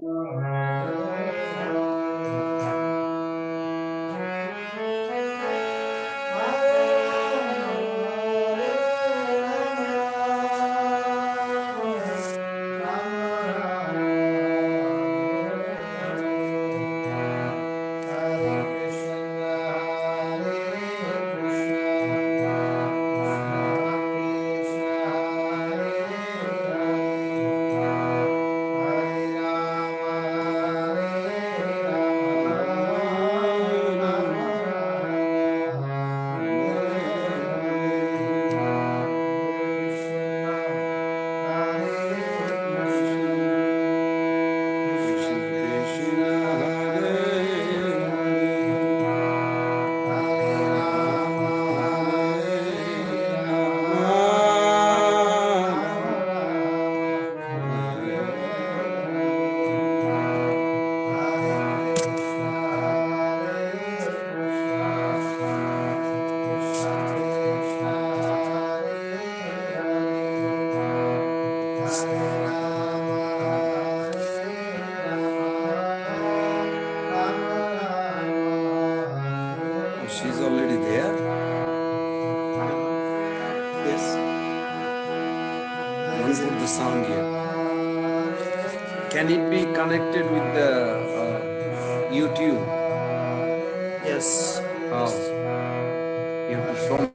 She's already there. Yes. Don't put the sound here. Can it be connected with the YouTube? Yes. Oh, you have to show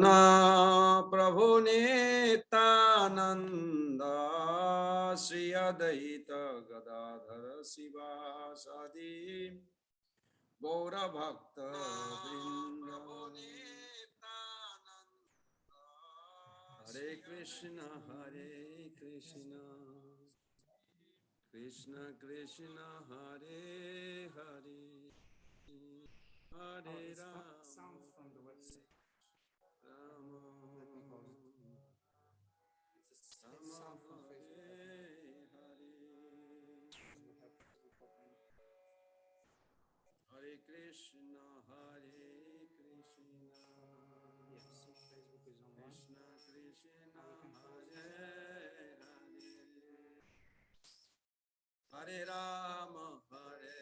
Prabhu Nityananda Sri Adaita Gadadhara Siva Sadi Gaura Bhakta Vrinda Hare Krishna Krishna Krishna Hare Hare Hare Rama Hare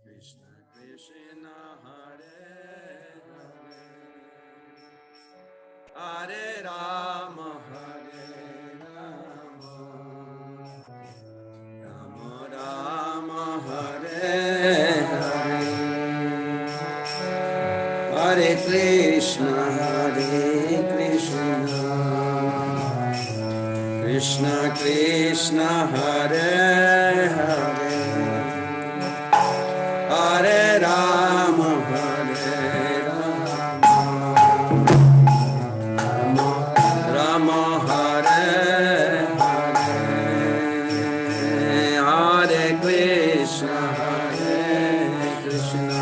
Krishna Krishna Krishna Hare Rama Rama Rama Hare Hare Krishna Krishna Krishna Hare Hare Rama Rama Rama Hare Hare Krishna Krishna Krishna Hare Hare Hare Rama Rama Hare Hare Krishna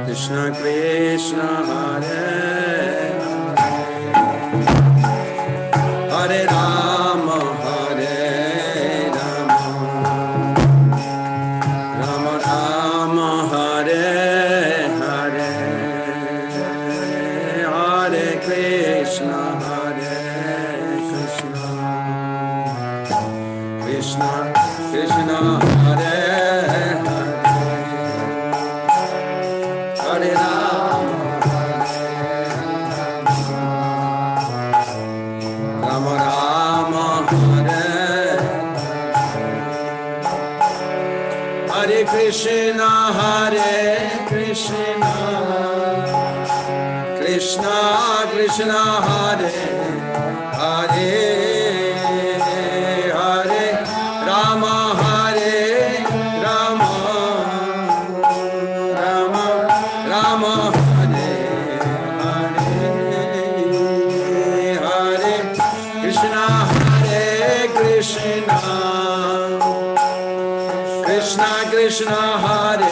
Krishna Krishna Hare Hare Rama Rama Rama Hare Hare Hare Krishna Krishna Krishna Hare Hare Rama Rama Rama Hare Hare Krishna Krishna Krishna Hare Hare Hare Rama Rama Rama Rama Hare Hare Krishna Krishna Krishna Hare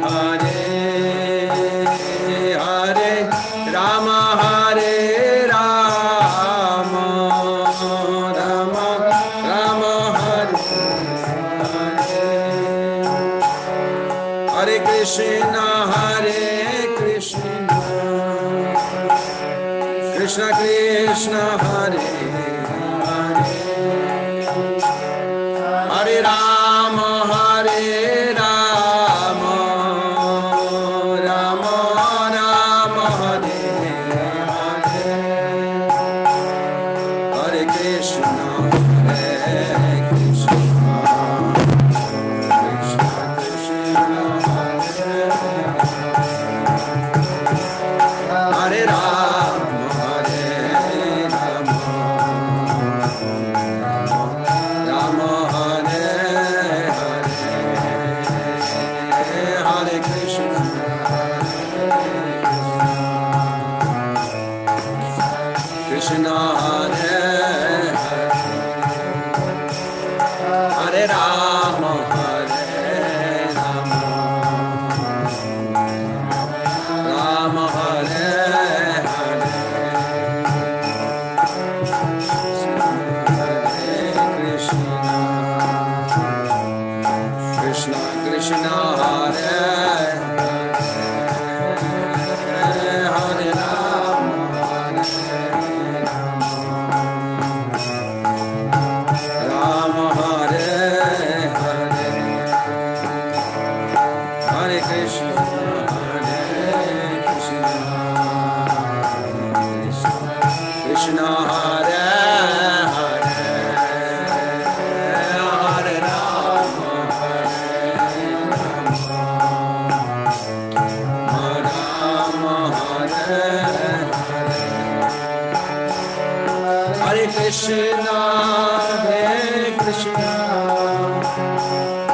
Hare Hare Rama Rama Rama Rama Hare Hare Krishna Krishna Krishna Hare Hare Hare Rama Rama Rama Hare Hare Hare Krishna Krishna Krishna Hare Rama Rama Hare Hare Krishna Krishna Hare Hare Rama Rama Hare Krishna Krishna Hare Hare Rama Krishna Hare Hare Hare Rama Rama Hare Hare Krishna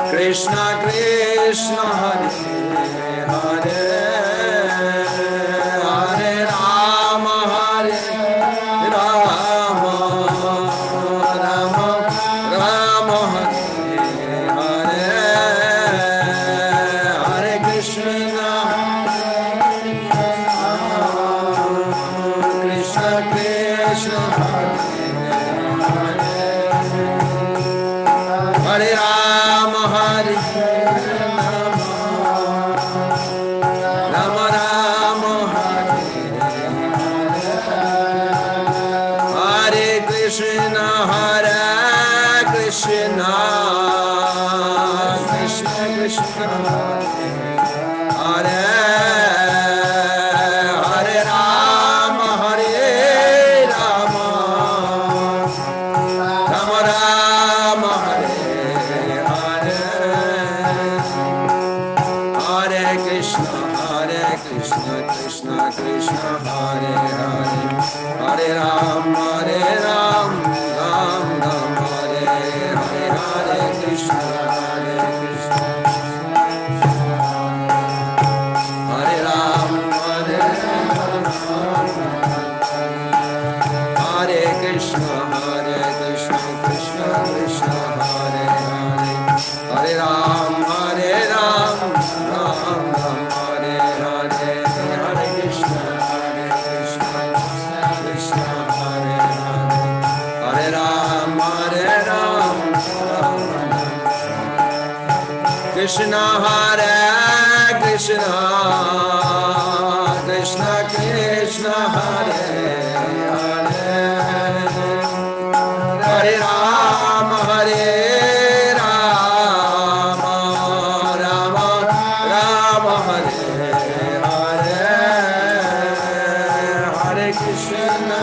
Krishna Krishna Hare Hare Hare Rama Hare Rama Rama Rama Hare Hare Hare Krishna Krishna Krishna Hare Rama Hare Rama Rama Hare Hare Krishna Hare Krishna Krishna Krishna Hare Hare Rama Hare Rama Rama Rama Hare Hare Hare Krishna Krishna Krishna Hare Hare Hare Ram Ram Ram Hare Hare Hare Krishna Hare Ram Hare Krishna Krishna Krishna Hare Hare Hare Ram Ram Ram Hare Hare Hare Krishna Krishna Hare Hare Hare Ram Krishna Hare Krishna Krishna Krishna Hare Hare Hare Ram Rama Rama Hare Hare Hare Krishna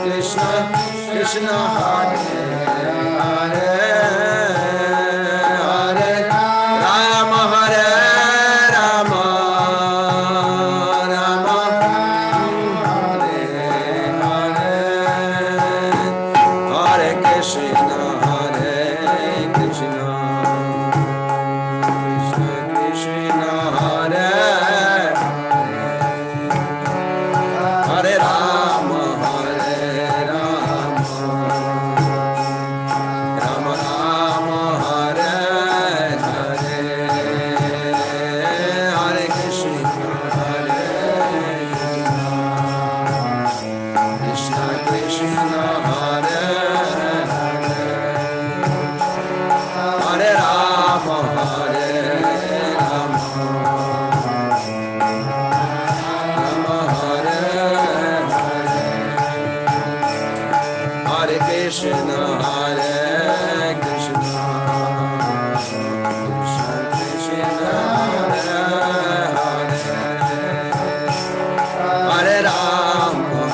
Krishna Krishna Hare Hare Hare Rama Rama Rama Hare Hare Hare Krishna Krishna Krishna Hare Hare Rama Rama Rama Hare Hare Hare Krishna Krishna Krishna Hare Hare Rama Hare Krishna Krishna Krishna Hare Hare Rama Rama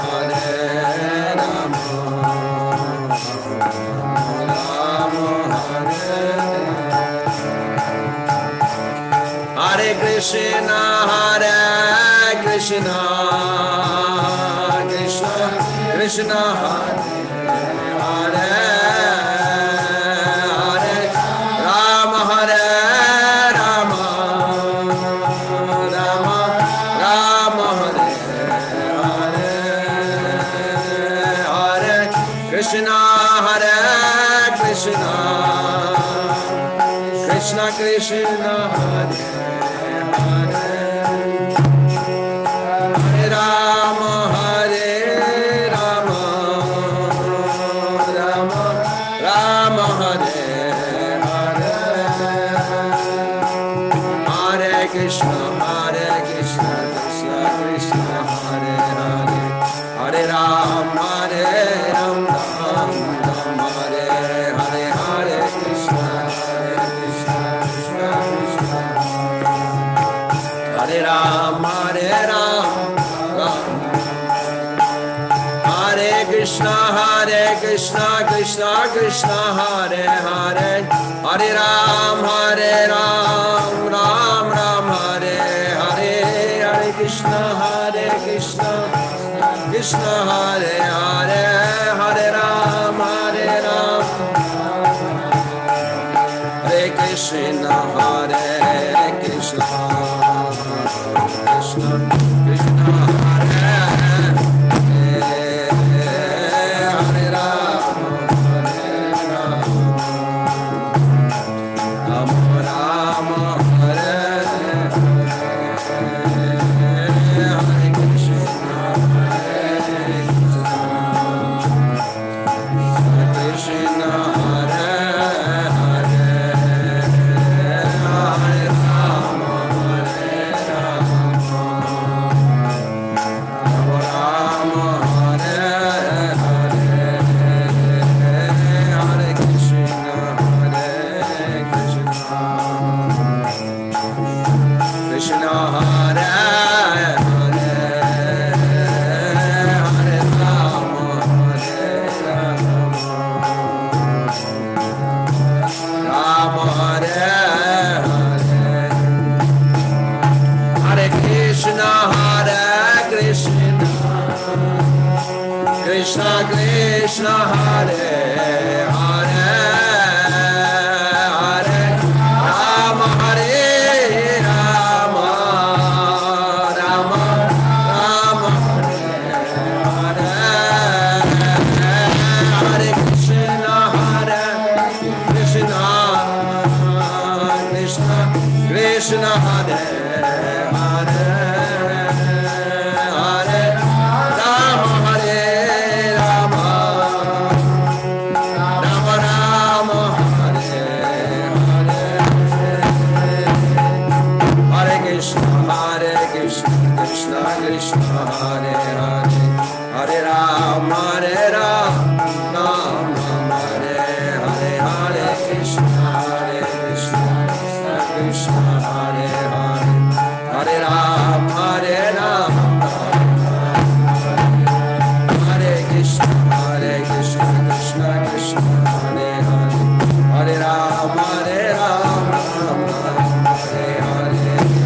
Hare Krishna Krishna Krishna Hare Hare Hare Rama Rama Rama Hare Hare Hare Krishna Krishna Krishna Krishna Hare Hare Hare Rama Rama Rama Hare Krishna, Krishna Krishna, Hare Hare, Hare Ram, Ram Ram, Hare Hare, Hare Krishna, Krishna Krishna, Hare Ram, Ram Ram, Hare Krishna, Krishna Krishna, Hare Hare, Hare Ram, Ram Ram, Hare Hare, Hare Krishna, Krishna Hare Hare, Hare Ram, Hare Krishna, Krishna Krishna, Krishna Hare Hare, Ram Ram, Hare Hare Krishna, Krishna Hare Hare, Hare Ram, Ram Hare Hare, Hare Krishna, Krishna Hare Hare, Hare Ram, Ram Hare Hare, Hare Krishna, Krishna Krishna, Hare Hare, Hare Ram, Hare Ram, Ram Ram, Hare Hare, Hare Krishna, Krishna Krishna, Krishna Hare Hare, Hare Ram, Hare Ram, Ram Ram, Hare Hare, Hare Krishna, Krishna Krishna, Hare Hare, Hare Ram, Ram Ram, Hare Hare,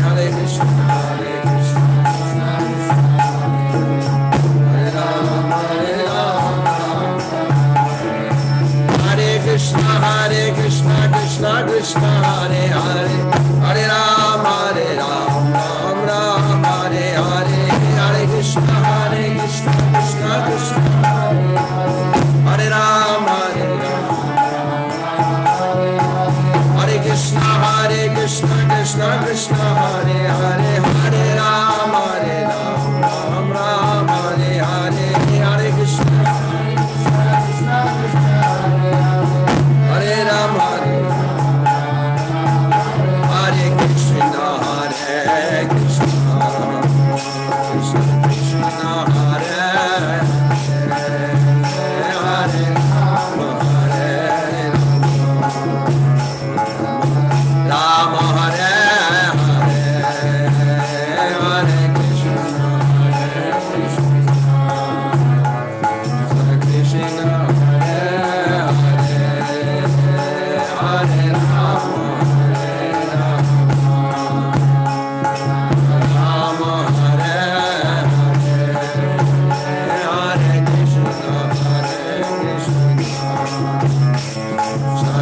Hare Krishna, Krishna Hare Hare, Hare Ram, Ram Hare Krishna, Krishna Krishna, Hare Hare, Hare Ram, Ram Hare Hare, Hare Krishna, Hare Ram, Hare Krishna, Krishna Krishna, Hare Hare, Hare Ram, Ram Ram, Hare Hare, Hare Krishna, Krishna Krishna, Hare Ram, Hare Krishna, Krishna Krishna, Hare Hare, Hare Ram, Ram Ram, Hare Hare, Hare Krishna, Hare Ram, Hare Krishna, Krishna Krishna, Hare Hare, Hare Ram, Hare Hare Krishna, Krishna Hare Hare, Hare Ram, Ram Hare Hare Krishna,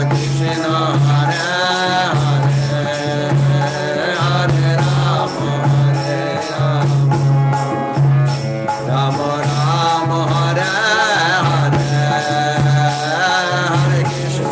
Krishna Hare Hare, Hare Ram, Ram Ram, Hare Hare, Hare Krishna,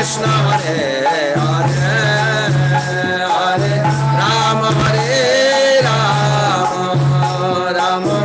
Krishna Hare Hare Hare Rama Hare Rama Rama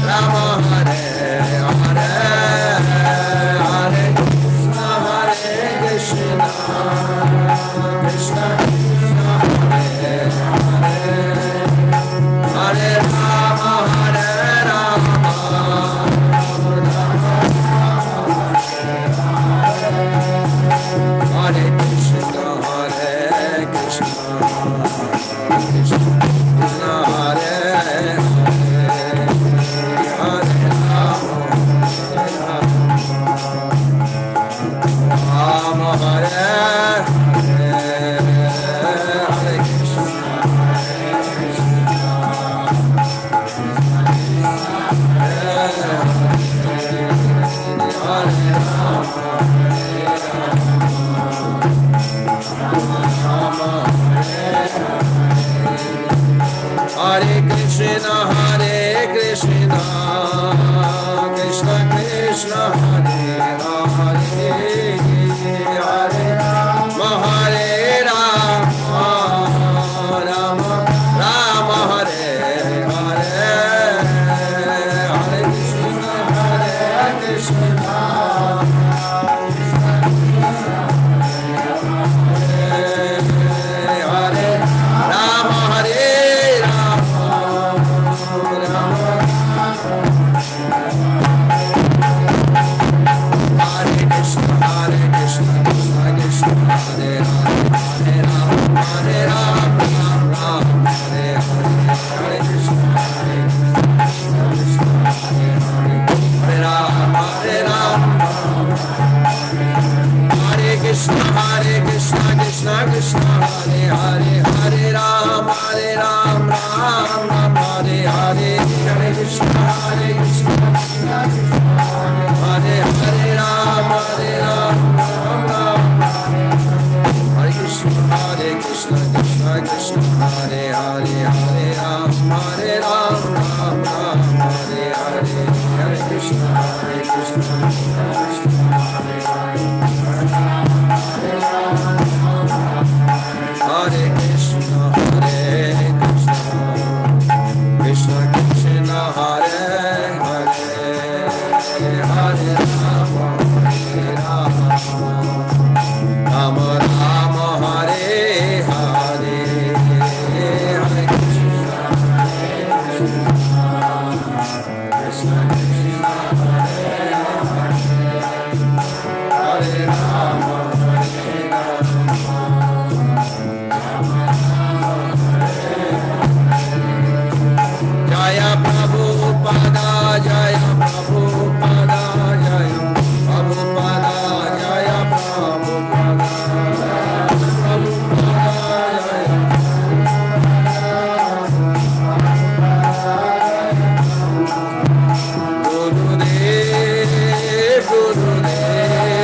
Rama Hare Hare Hare Krishna Hare Krishna Hare Krishna, Hare Krishna, Krishna Krishna, Hare Hare, Hare Krishna, Hare Krishna, Krishna Krishna, Hare Hare, Hare Rama, Hare Rama, Rama Rama, Hare Hare, Hare Krishna, Krishna Krishna, Hare Rama, Hare Jaya Prabhupada, Jaya Prabhupada, Jaya Prabhupada, Jaya Prabhupada, Prabhupada, Jaya Gurudev, Gurudev,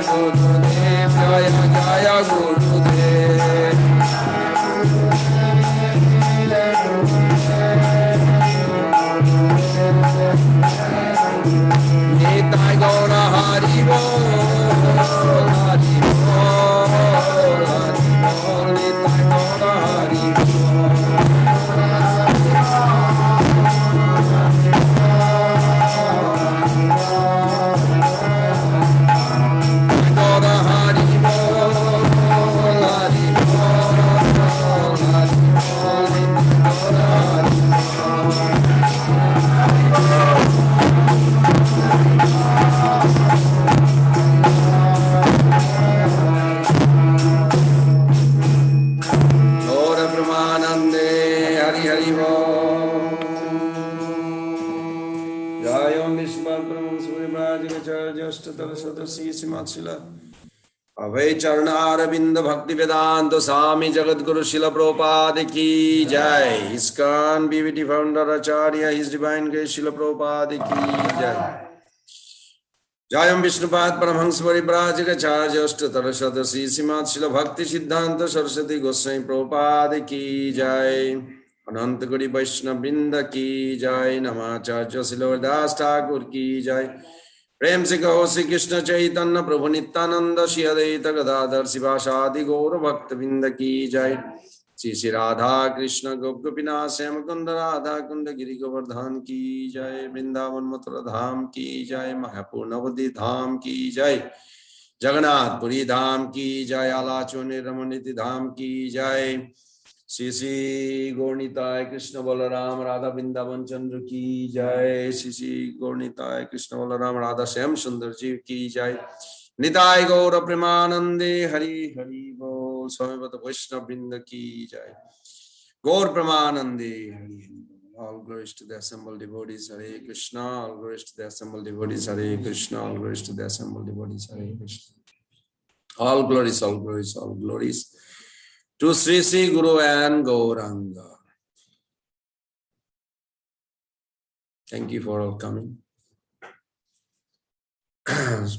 Gurudev, Jaya Jaya Gurudev. Nitai Gaura Hari Bol, Hari Bol, Hari Bol, Nitai Gaura Hari Bol. Gaura Hari Bol, Hari Bol, Hari Bol, Nitai Gaura Hari Gaura Brahmanande, Hari Hari Bol. Jayam Vishwapram Suryaprajagacharya Ashtatara Sadasi Simatsila Abhay Charnar Binda Bhakti Vedanta Swami Jagadguru Srila Prabhupada Ki Jai. ISKCON BVT Founder Acharya, His Divine Grace Srila Prabhupada Ki Jai. Jayam Vishnupad Paramhans Parivrajagacharya Ashtatara Sadasi Simatsila Bhakti Siddhanta Saraswati Goswami Prabhupada Ki Jai. अनंत गुरी वैष्णव वृंद की जय, नमाचार्य श्रीलदास ठाकुर की जय। प्रेम से कहो श्री कृष्ण चैतन्य प्रभु नित्यानंद श्री अद्वैत गदाधर शिवासादि गौर भक्त वृंद की जय। श्री श्री राधा कृष्ण गोपिनाथ श्याम कुंद राधा कुंड गिरि गोवर्धन की जय। वृंदावन मथुरा धाम की जय, मायापुर नवद्वीप धाम की जय, जगन्नाथपुरी धाम की जय, आलाचुनी रमणीति धाम की जय। श्री श्री गौरनिताय कृष्ण बलराम राधा वृंदावन चंद्र की जय। श्री श्री गौरनिताय कृष्ण बलराम राधा श्याम सुंदर जी की जय। निताय गौर प्रेमानंदे हरि हरि बोल। स्वामिभक्त वैष्णव वृंद की जय। गौर प्रेमानंदे हरि हरि बोल। All glories to the assembled devotees, Hare Krishna. All glories to the assembled devotees, Hare Krishna. All glories to the assembled devotees, Hare Krishna. All glories, all glories, all glories to Sri Sri Guru and Gauranga. Thank you for all coming.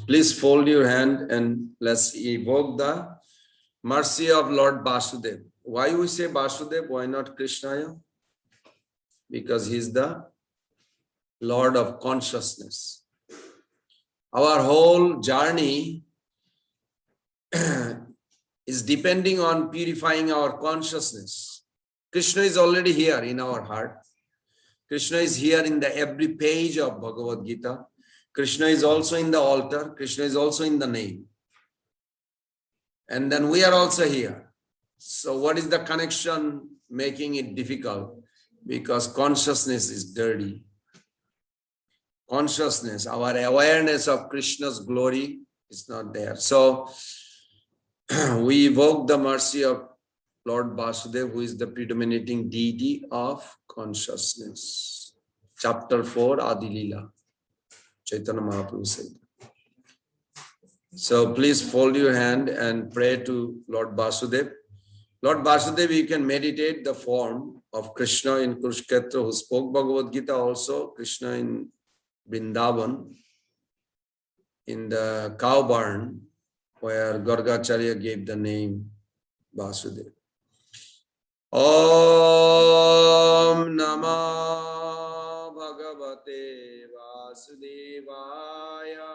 Please fold your hand and let's evoke the mercy of Lord Vasudev. Why we say Vasudev? Why not Krishnaya? Because he is the Lord of consciousness. Our whole journey is depending on purifying our consciousness. Krishna is already here in our heart. Krishna is here in the every page of Bhagavad Gita. Krishna is also in the altar. Krishna is also in the name. And then we are also here. So what is the connection making it difficult? Because consciousness is dirty. Consciousness, our awareness of Krishna's glory is not there. So we evoke the mercy of Lord Vasudev, who is the predominating deity of consciousness. Chapter 4, Adi Leela. Chaitanya Mahaprabhu said. So please fold your hand and pray to Lord Vasudev. Lord Vasudev, you can meditate the form of Krishna in Kurukshetra, who spoke Bhagavad Gita also, Krishna in Vrindavan, in the cow barn, where Gargacharya gave the name Vasudev. Om Namah Bhagavate Vasudevaya.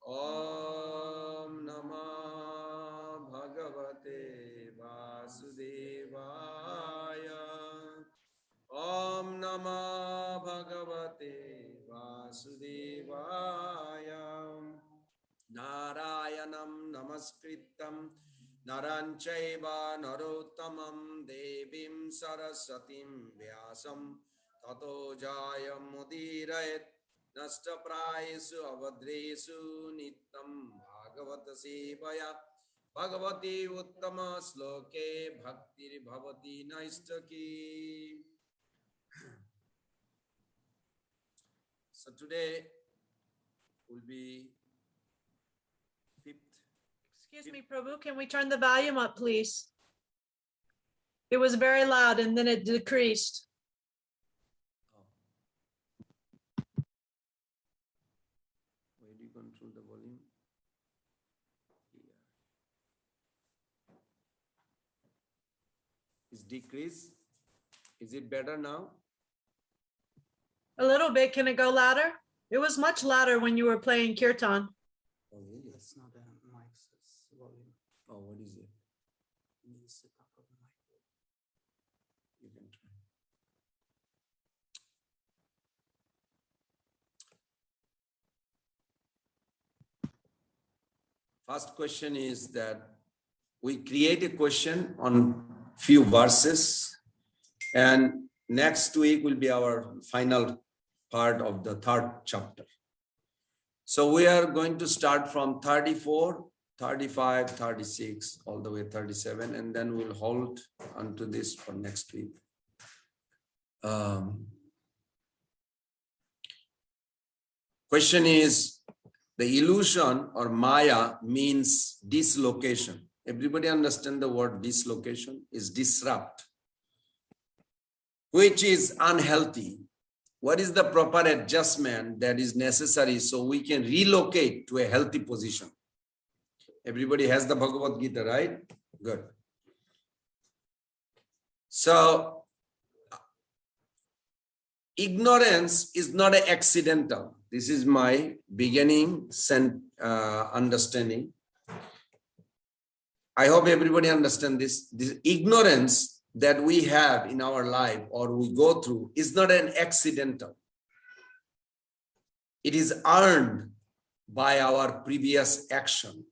Om Namah Bhagavate Vasudevaya. Om Namah Bhagavate Vasudevaya. Narayanam Namaskritam Naranchaiva Narottamam Devim Saraswatim Vyasam Tato Jayam Mudirayat Nashtaprayesu Avadresu Nitam Bhagavata Sevaya Bhagavati Uttama Sloke Bhaktir Bhavati Naistaki. So today will be fifth. Excuse me, Prabhu, can we turn the volume up, please? It was very loud and then it decreased. Where do you control the volume? Here. Is decrease? Is it better now? A little bit. Can it go louder? It was much louder when you were playing kirtan. Oh, really? That's not the mic's volume. Oh, what is it? It's the top of the mic. You can try. First question is that we create a question on few verses, and next week will be our final part of the third chapter. So we are going to start from 34, 35, 36, all the way 37, and then we'll hold onto this for next week. Question is, the illusion or Maya means dislocation. Everybody understand the word dislocation is disrupt, which is unhealthy. What is the proper adjustment that is necessary so we can relocate to a healthy position? Everybody has the Bhagavad Gita, right? Good. So, ignorance is not accidental. This is my beginning understanding. I hope everybody understands this. This ignorance that we have in our life or we go through is not an accidental. It is earned by our previous action.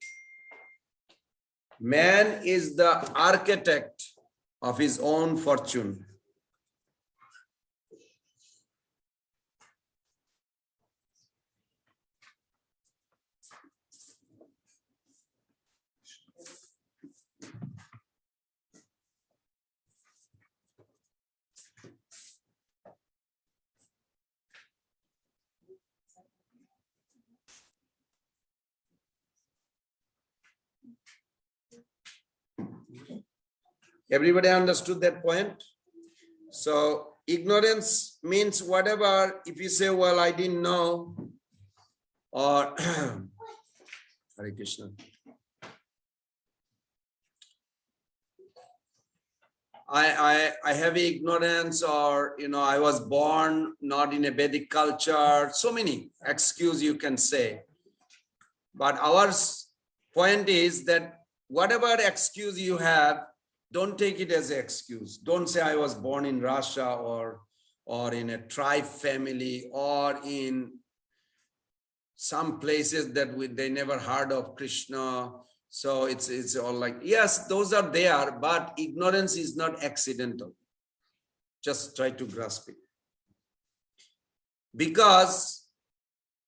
Man is the architect of his own fortune. Everybody understood that point? So ignorance means whatever, if you say, well, I didn't know, or Hare Krishna. I have ignorance, or, I was born not in a Vedic culture, so many excuses you can say. But our point is that whatever excuse you have, don't take it as an excuse. Don't say I was born in Russia or in a tribe family or in some places that they never heard of Krishna. So it's all like, yes, those are there, but ignorance is not accidental. Just try to grasp it. Because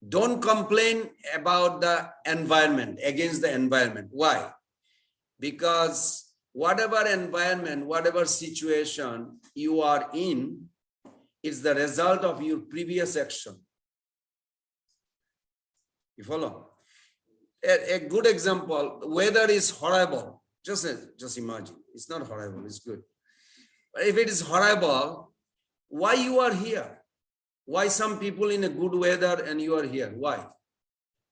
don't complain about the environment, against the environment. Why? Because whatever environment, whatever situation you are in, is the result of your previous action. You follow? A good example, weather is horrible. Just imagine. It's not horrible, it's good. But if it is horrible, why you are here? Why some people in a good weather and you are here? Why?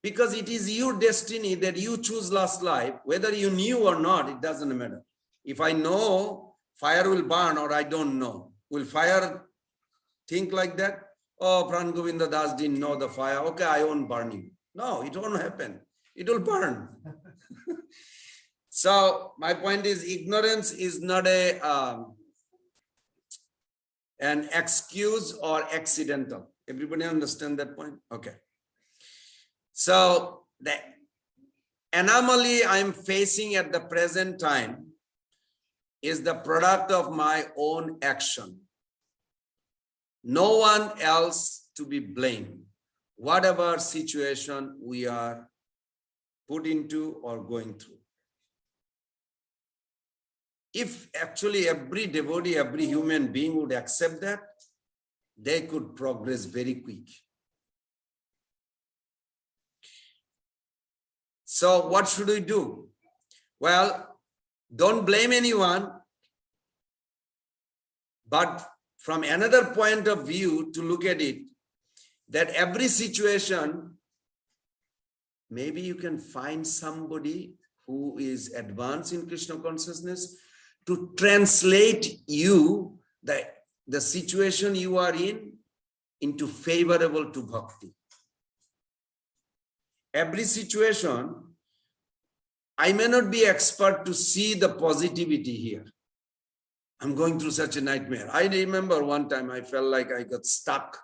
Because it is your destiny that you choose last life, whether you knew or not, it doesn't matter. If I know fire will burn or I don't know, will fire think like that? oh, Pran Govinda Das didn't know the fire. Okay, I won't burn you. No, it won't happen. It will burn. So my point is, ignorance is not an excuse or accidental. Everybody understand that point? Okay. So the anomaly I'm facing at the present time is the product of my own action. No one else to be blamed, whatever situation we are put into or going through. If actually every devotee, every human being would accept that, they could progress very quick. So what should we do? Well, don't blame anyone, but from another point of view to look at it, that every situation, maybe you can find somebody who is advanced in Krishna consciousness to translate you, the situation you are in, into favorable to bhakti. Every situation, I may not be expert to see the positivity here. I'm going through such a nightmare. I remember one time I felt like I got stuck.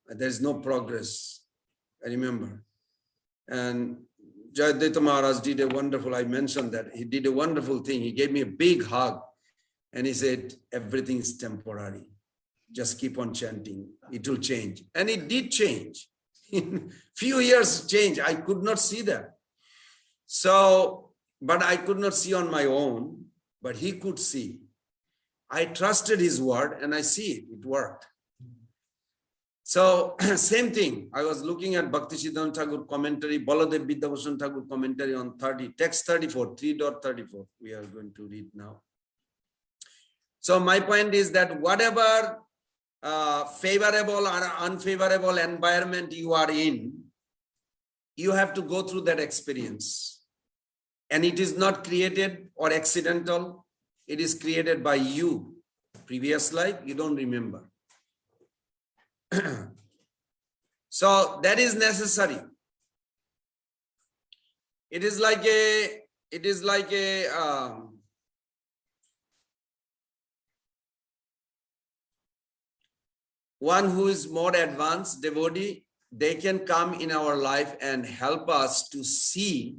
There's no progress. I remember. And Jayadvaita Maharaj did a wonderful, I mentioned that, he did a wonderful thing. He gave me a big hug and he said, everything is temporary. Just keep on chanting. It will change. And it did change. In few years change. I could not see that. So, but I could not see on my own, but he could see. I trusted his word and I see it. It worked. So, same thing. I was looking at Bhaktisiddhanta Thakur commentary, Baladev Vidyabhushan Thakur commentary on text 34, 3.34. We are going to read now. So, my point is that whatever favorable or unfavorable environment you are in, you have to go through that experience. And it is not created or accidental. It is created by you. Previous life, you don't remember. So that is necessary. It is like one who is more advanced devotee, they can come in our life and help us to see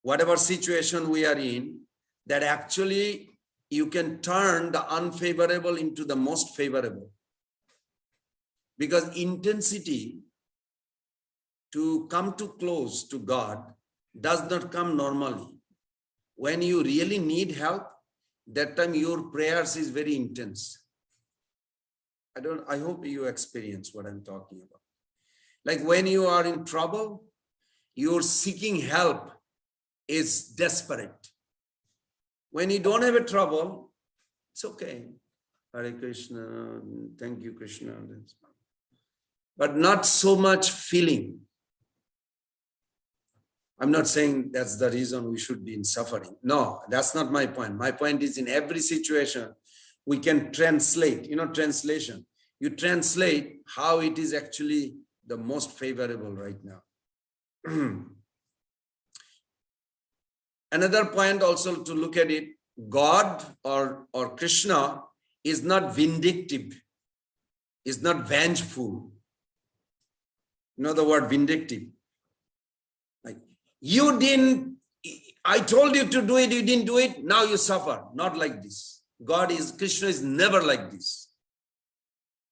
whatever situation we are in, that actually you can turn the unfavorable into the most favorable. Because intensity to come too close to God does not come normally. When you really need help, that time your prayers is very intense. I hope you experience what I'm talking about. Like when you are in trouble, your seeking help is desperate. When you don't have a trouble, it's okay. Hare Krishna, thank you, Krishna. But not so much feeling. I'm not saying that's the reason we should be in suffering. No, that's not my point. My point is in every situation, we can translate, translation. You translate how it is actually the most favorable right now. Another point also to look at it, God or Krishna is not vindictive, is not vengeful. You know the word vindictive. Like, I told you to do it, you didn't do it, now you suffer. Not like this. Krishna is never like this.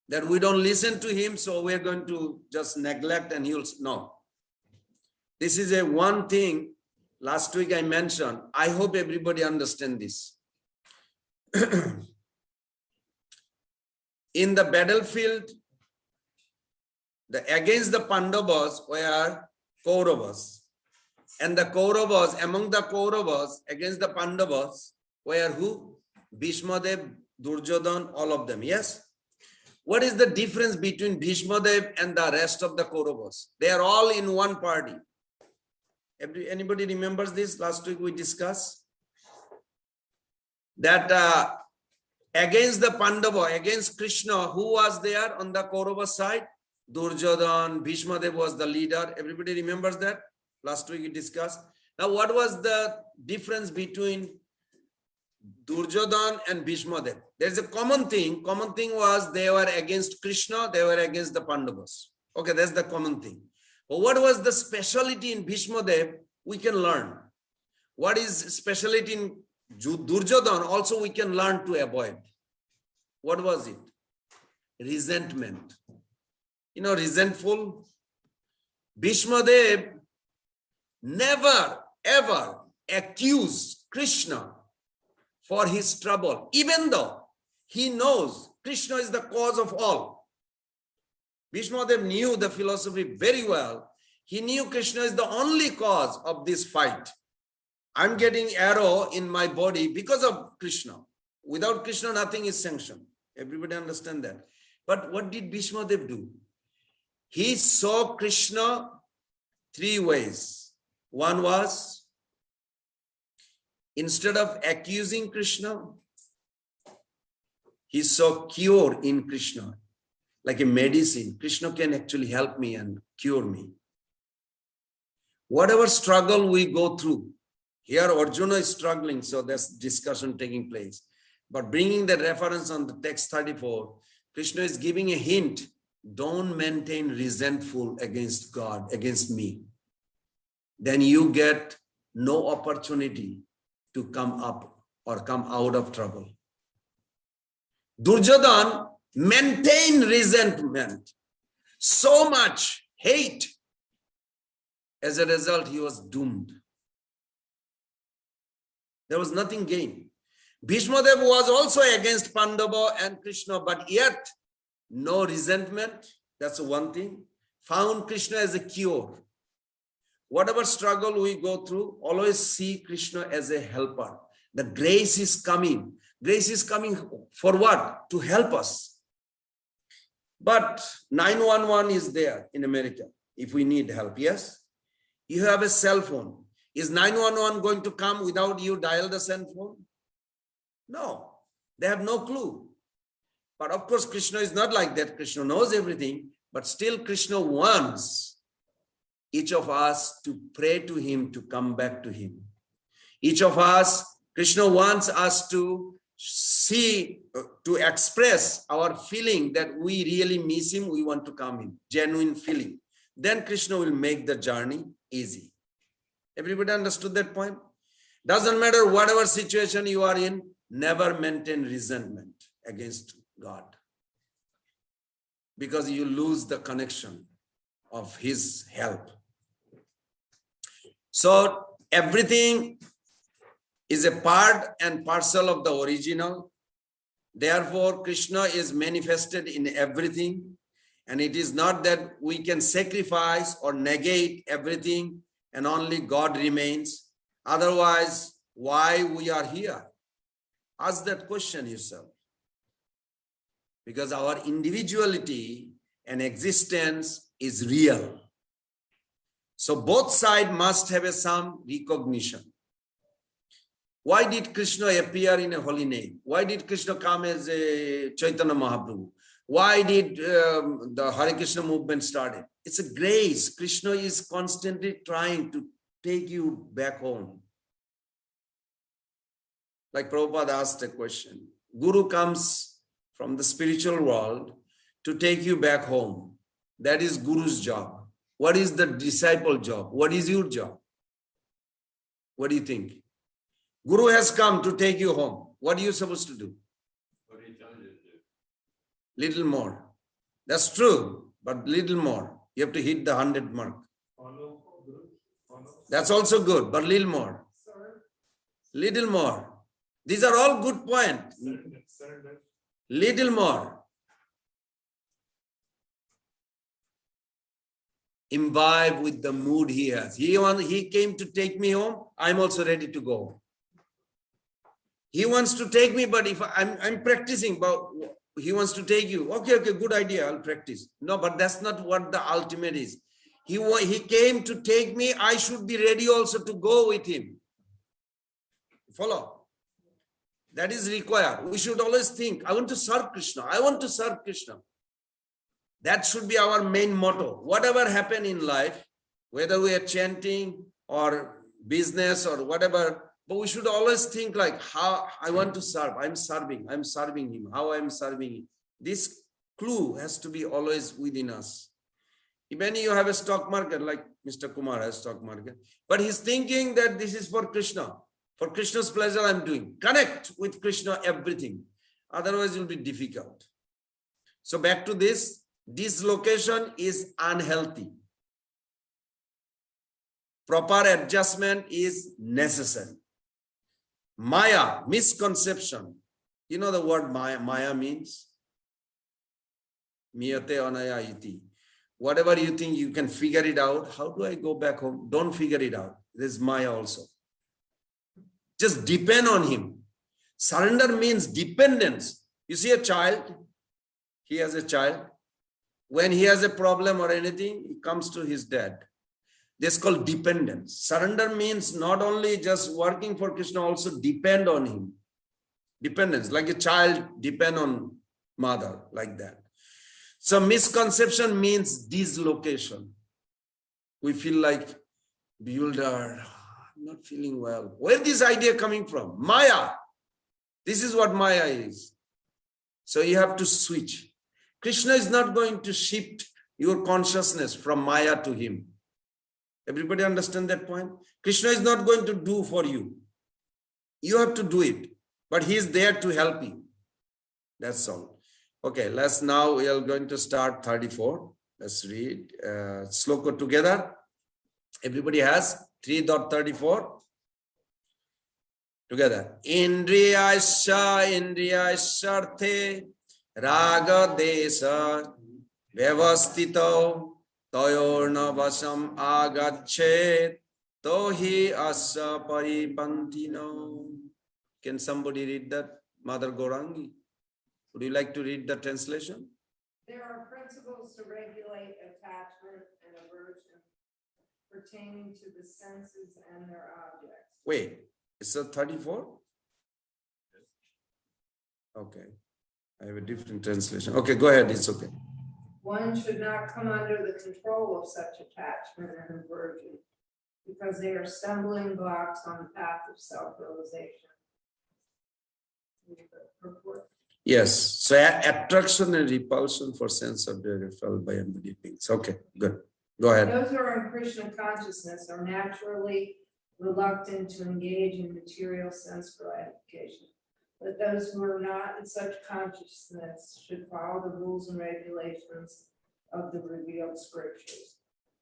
That we don't listen to him, so we're going to just neglect and no. This is a one thing last week I mentioned. I hope everybody understands this. In the battlefield, against the Pandavas were Kauravas. And the Kauravas, among the Kauravas, against the Pandavas, were who? Bhishmadev, Duryodhan, all of them, yes? What is the difference between Bhishmadev and the rest of the Kauravas? They are all in one party. Anybody remembers this? Last week we discussed that against the Pandava, against Krishna, who was there on the Kaurava side? Duryodhan, Bhishma Dev was the leader. Everybody remembers that? Last week we discussed. Now, what was the difference between Duryodhan and Bhishma Dev? There's a common thing. Common thing was they were against Krishna, they were against the Pandavas. Okay, that's the common thing. But what was the speciality in Bhishma Dev? We can learn. What is speciality in Duryodhan? Also we can learn to avoid. What was it? Resentment. You know, resentful. Bhishma Dev never ever accused Krishna for his trouble, even though he knows Krishna is the cause of all. Bhishma Dev knew the philosophy very well. He knew Krishna is the only cause of this fight. I'm getting arrow in my body because of Krishna. Without Krishna, nothing is sanctioned. Everybody understand that. But what did Bhishma Dev do? He saw Krishna three ways. One was, instead of accusing Krishna, he saw cure in Krishna, like a medicine. Krishna can actually help me and cure me. Whatever struggle we go through, here Arjuna is struggling, so there's discussion taking place. But bringing the reference on the text 34, Krishna is giving a hint. Don't maintain resentful against God, against me. Then you get no opportunity to come up or come out of trouble. Duryodhan maintained resentment, so much hate. As a result, he was doomed. There was nothing gained. Bhishma Dev was also against Pandava and Krishna, but yet no resentment. That's one thing. Found Krishna as a cure. Whatever struggle we go through, always see Krishna as a helper. The grace is coming. Grace is coming for what? To help us. But 911 is there in America if we need help. Yes? You have a cell phone. Is 911 going to come without you dial the cell phone? No. They have no clue. But of course, Krishna is not like that. Krishna knows everything. But still, Krishna wants each of us to pray to him, to come back to him. Each of us, Krishna wants us to see, to express our feeling that we really miss him, we want to come in, genuine feeling. Then Krishna will make the journey easy. Everybody understood that point? Doesn't matter whatever situation you are in, never maintain resentment against God. Because you lose the connection of his help. So everything is a part and parcel of the original. Therefore, Krishna is manifested in everything. And it is not that we can sacrifice or negate everything and only God remains. Otherwise, why we are here? Ask that question yourself. Because our individuality and existence is real. So both sides must have some recognition. Why did Krishna appear in a holy name? Why did Krishna come as a Chaitanya Mahaprabhu? Why did the Hare Krishna movement started? It's a grace. Krishna is constantly trying to take you back home. Like Prabhupada asked a question. Guru comes from the spiritual world to take you back home. That is Guru's job. What is the disciple job? What is your job? What do you think? Guru has come to take you home. What are you supposed to do? Little more. That's true, but little more. You have to hit the 100 mark. That's also good, but little more. Little more. These are all good points. Little more. Imbibe with the mood he has. He came to take me home. I'm also ready to go. He wants to take me, but if I'm practicing, but he wants to take you. Okay, good idea. I'll practice. No, but that's not what the ultimate is. He came to take me. I should be ready also to go with him. Follow? That is required. We should always think, I want to serve Krishna. I want to serve Krishna. That should be our main motto. Whatever happen in life, whether we are chanting or business or whatever, but we should always think like how I want to serve. I'm serving him, how I'm serving him. This clue has to be always within us. Even you have a stock market, like Mr. Kumar has stock market, but he's thinking that this is for Krishna. For Krishna's pleasure, I'm doing. Connect with Krishna, everything. Otherwise, it will be difficult. So back to this, dislocation is unhealthy. Proper adjustment is necessary. Maya, misconception. You know the word Maya? Maya means? Miyate anaya iti. Whatever you think you can figure it out. How do I go back home? Don't figure it out. There's Maya also. Just depend on him. Surrender means dependence. You see a child, he has a child. When he has a problem or anything, he comes to his dad. This is called dependence. Surrender means not only just working for Krishna, also depend on him. Dependence, like a child depend on mother, like that. So misconception means dislocation. We feel like, builder, I'm not feeling well. Where is this idea coming from? Maya. This is what Maya is. So you have to switch. Krishna is not going to shift your consciousness from Maya to him. Everybody understand that point? Krishna is not going to do for you. You have to do it. But he is there to help you. That's all. Okay, now we are going to start 34. Let's read sloka together. Everybody has 3.34. Together. Indriyasharthe raga desa vyavastito tayorna vasam agachet tohi asa paripantino. Can somebody read that? Mother Gaurangi? Would you like to read the translation? There are principles to regulate attachment and aversion pertaining to the senses and their objects. Wait, it's a 34? Okay. I have a different translation. Okay, go ahead. It's okay. One should not come under the control of such attachment and aversion because they are stumbling blocks on the path of self-realization. Yes. So attraction and repulsion for sense of are felt by embodied beings. Okay, good. Go ahead. Those who are in Krishna consciousness are naturally reluctant to engage in material sense gratification. But those who are not in such consciousness should follow the rules and regulations of the revealed scriptures.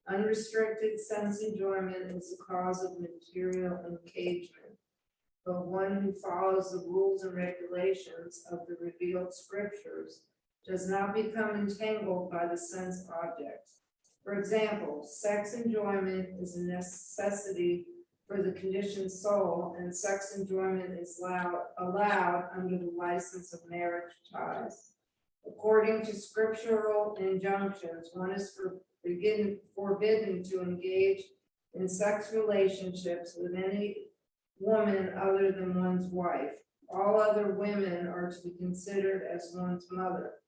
Unrestricted sense enjoyment is the cause of material engagement. But one who follows the rules and regulations of the revealed scriptures does not become entangled by the sense objects. For example, sex enjoyment is a necessity for the conditioned soul, and sex enjoyment is allowed under the license of marriage ties. According to scriptural injunctions, one is forbidden to engage in sex relationships with any woman other than one's wife. All other women are to be considered as one's mother.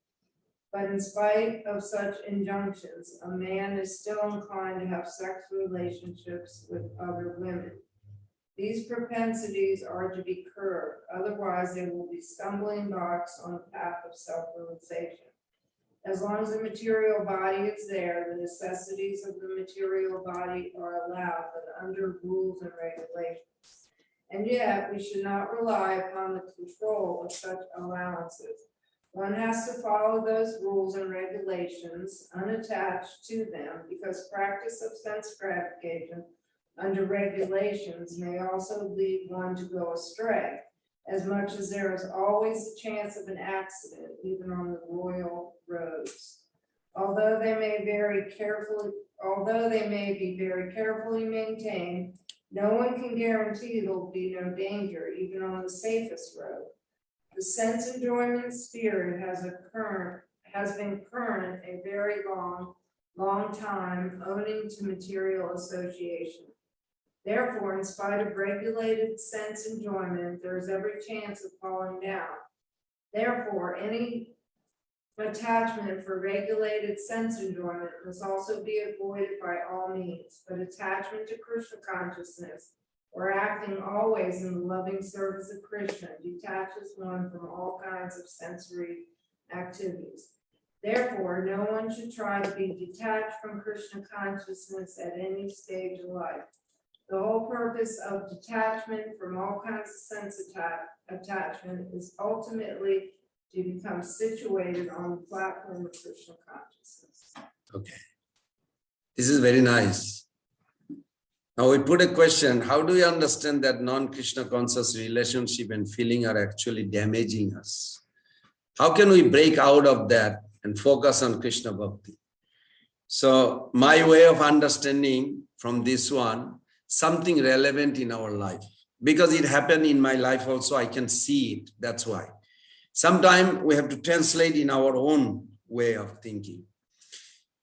But in spite of such injunctions, a man is still inclined to have sex relationships with other women. These propensities are to be curbed, otherwise they will be stumbling blocks on the path of self-realization. As long as the material body is there, the necessities of the material body are allowed, but under rules and regulations. And yet, we should not rely upon the control of such allowances. One has to follow those rules and regulations unattached to them, because practice of sense gratification under regulations may also lead one to go astray, as much as there is always a chance of an accident, even on the royal roads. Although they may be very carefully maintained, no one can guarantee there will be no danger, even on the safest road. The sense enjoyment spirit has been current a very long time, owing to material association. Therefore, in spite of regulated sense enjoyment, there is every chance of falling down. Therefore, any attachment for regulated sense enjoyment must also be avoided by all means, but attachment to Krishna consciousness, or acting always in the loving service of Krishna, detaches one from all kinds of sensory activities. Therefore, no one should try to be detached from Krishna consciousness at any stage of life. The whole purpose of detachment from all kinds of sense attachment is ultimately to become situated on the platform of Krishna consciousness. Okay. This is very nice. Now we put a question, how do you understand that non-Krishna conscious relationship and feeling are actually damaging us? How can we break out of that and focus on Krishna Bhakti? So my way of understanding from this one, something relevant in our life. Because it happened in my life also, I can see it, that's why. Sometimes we have to translate in our own way of thinking.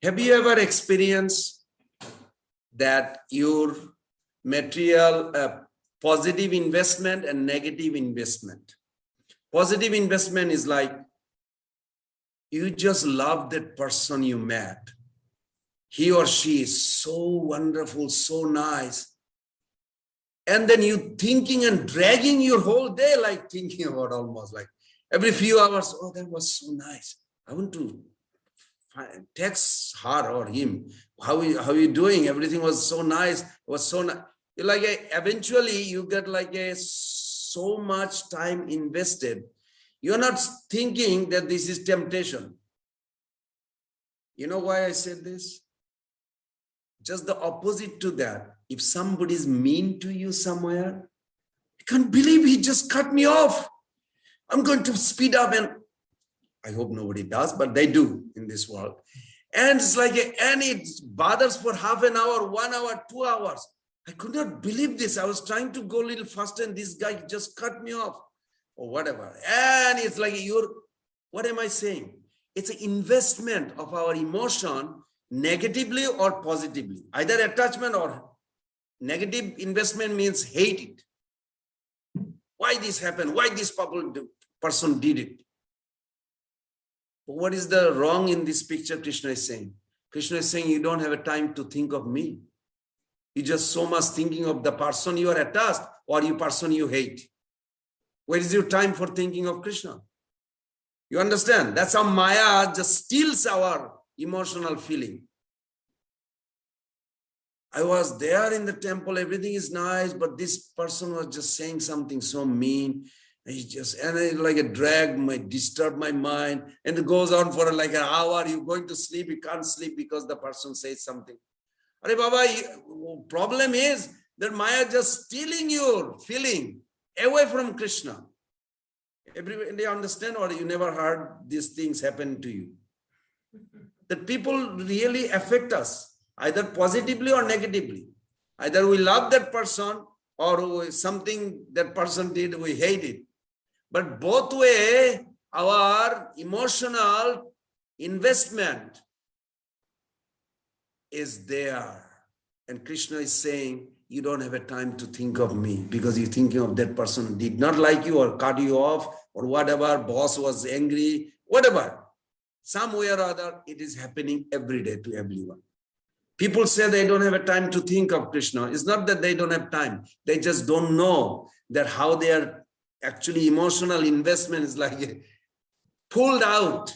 Have you ever experienced that your material, positive investment and negative investment? Positive investment is like, you just love that person you met. He or she is so wonderful, so nice. And then you thinking and dragging your whole day, like thinking about almost like every few hours, oh, that was so nice. I want to text her or him. How you doing? Everything was so nice. It was so nice. Like eventually you get like so much time invested. You're not thinking that this is temptation. You know why I said this? Just the opposite to that. If somebody is mean to you somewhere, I can't believe he just cut me off. I'm going to speed up, and I hope nobody does, but they do in this world. And it's like, and it bothers for half an hour, 1 hour, 2 hours. I could not believe this. I was trying to go a little faster and this guy just cut me off or whatever. And it's like, what am I saying? It's an investment of our emotion negatively or positively. Either attachment or negative investment means hate it. Why this happened? Why this person did it? What is the wrong in this picture Krishna is saying? Krishna is saying you don't have a time to think of me. You just so much thinking of the person you are attached or the person you hate. Where is your time for thinking of Krishna? You understand? That's how Maya just steals our emotional feeling. I was there in the temple, everything is nice, but this person was just saying something so mean. Like a drag might disturb my mind, and it goes on for like an hour. You're going to sleep, you can't sleep because the person says something. Arey Baba, problem is that Maya just stealing your feeling away from Krishna. Everybody understand, or you never heard these things happen to you? That people really affect us, either positively or negatively. Either we love that person or something that person did, we hate it. But both way, our emotional investment is there. And Krishna is saying, you don't have a time to think of me because you're thinking of that person who did not like you or cut you off or whatever, boss was angry, whatever. Some way or other, it is happening every day to everyone. People say they don't have a time to think of Krishna. It's not that they don't have time. They just don't know that how their actually emotional investment is like pulled out.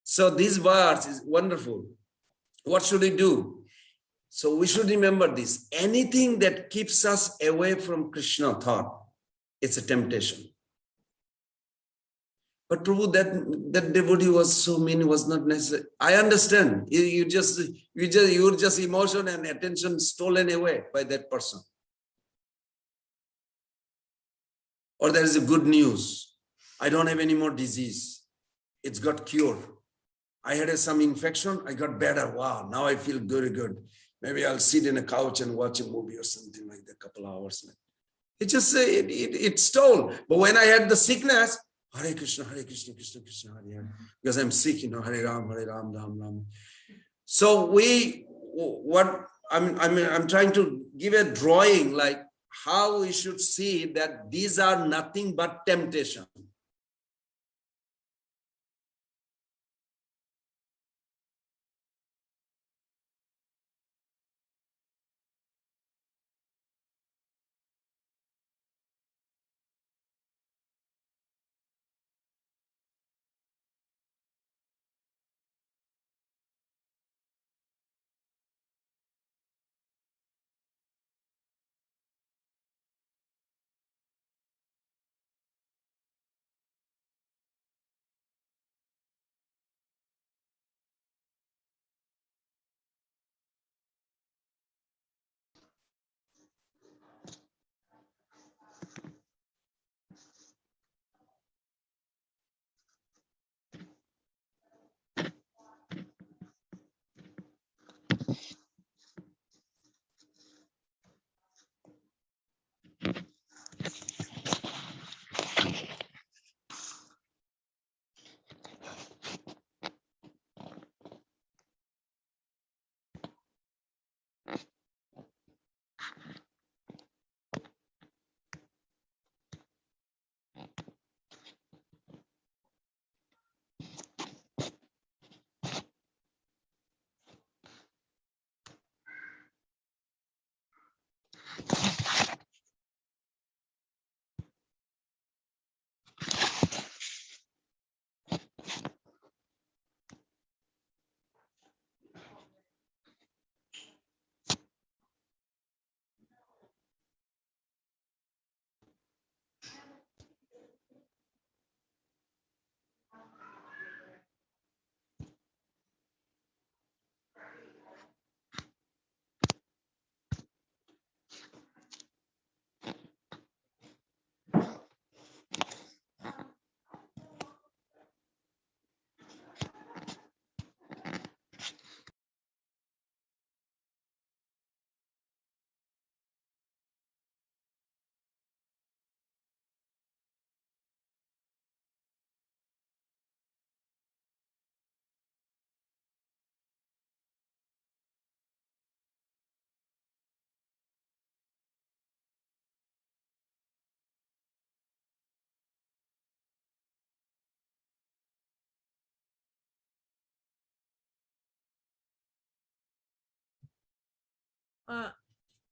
So this verse is wonderful. What should we do? So we should remember this. Anything that keeps us away from Krishna thought, it's a temptation. But Prabhu, that devotee was so mean, was not necessary. I understand. You're just emotion and attention stolen away by that person. Or there is a good news. I don't have any more disease. It's got cured. I had some infection. I got better. Wow, now I feel good. Maybe I'll sit in a couch and watch a movie or something like that, a couple of hours. It just, it stole. But when I had the sickness, Hare Krishna, Krishna Krishna, Hare Hare. Because I'm sick, Hare Ram, Ram, Ram. So what I'm trying to give a drawing like how we should see that these are nothing but temptation.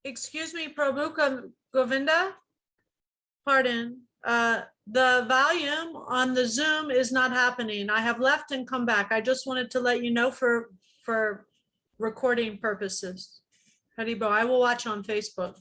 Excuse me, Prabhu Govinda? Pardon. The volume on the Zoom is not happening. I have left and come back. I just wanted to let you know for recording purposes. Haribo, I will watch on Facebook.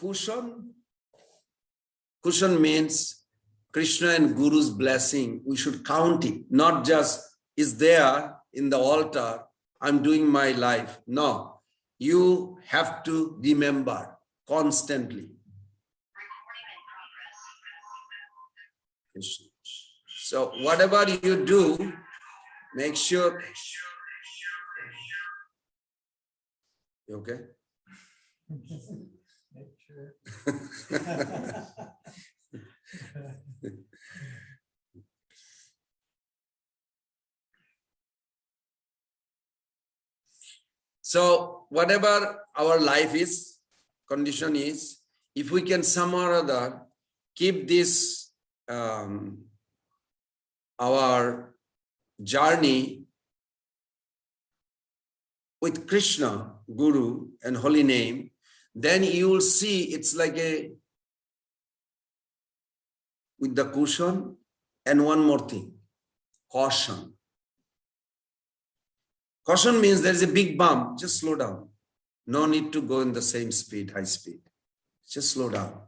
Kushan. Kushan means Krishna and Guru's blessing. We should count it, not just is there in the altar, I'm doing my life. No, you have to remember constantly. So whatever you do, make sure. You okay? So whatever our life is, condition is, if we can somehow or other keep this our journey with Krishna, Guru and holy name, then you will see it's like a with the cushion and one more thing, caution. Caution means there is a big bump, just slow down. No need to go in the same speed, high speed. Just slow down.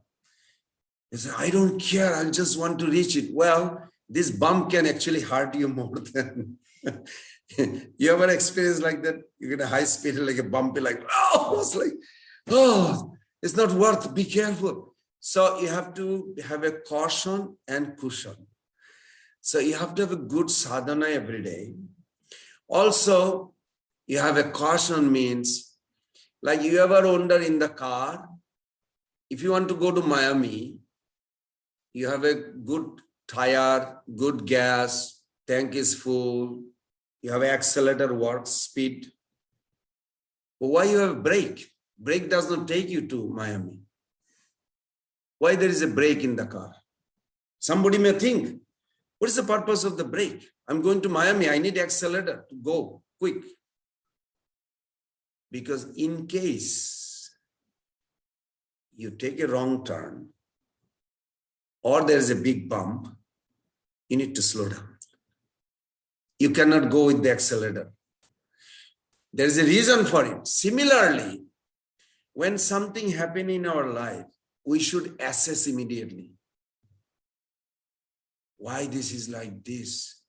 You say, I don't care, I just want to reach it. Well, this bump can actually hurt you more than... You ever experience like that? You get a high speed, like a bumpy, like, oh, it's like, oh, it's not worth, be careful. So you have to have a caution and cushion. So you have to have a good sadhana every day. Also, You have a caution means, like you ever wonder in the car, if you want to go to Miami, you have a good tire, good gas, tank is full, you have accelerator works, speed. But why you have brake? Brake does not take you to Miami. Why there is a brake in the car? Somebody may think, what is the purpose of the brake? I'm going to Miami, I need accelerator to go quick. Because in case you take a wrong turn or there is a big bump, you need to slow down. You cannot go with the accelerator. There is a reason for it. Similarly, when something happens in our life, we should assess immediately. Why this is like this?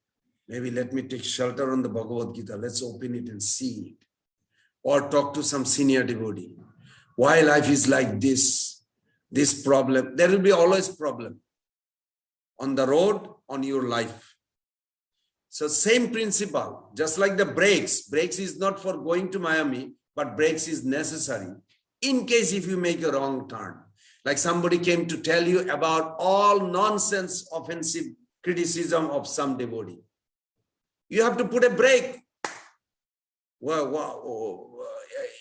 Maybe let me take shelter on the Bhagavad Gita. Let's open it and see it. Or talk to some senior devotee. Why life is like this? This problem. There will be always problem. On the road, on your life. So same principle. Just like the brakes. Brakes is not for going to Miami, but brakes is necessary. In case if you make a wrong turn. Like somebody came to tell you about all nonsense, offensive criticism of some devotee. You have to put a brake. Wow.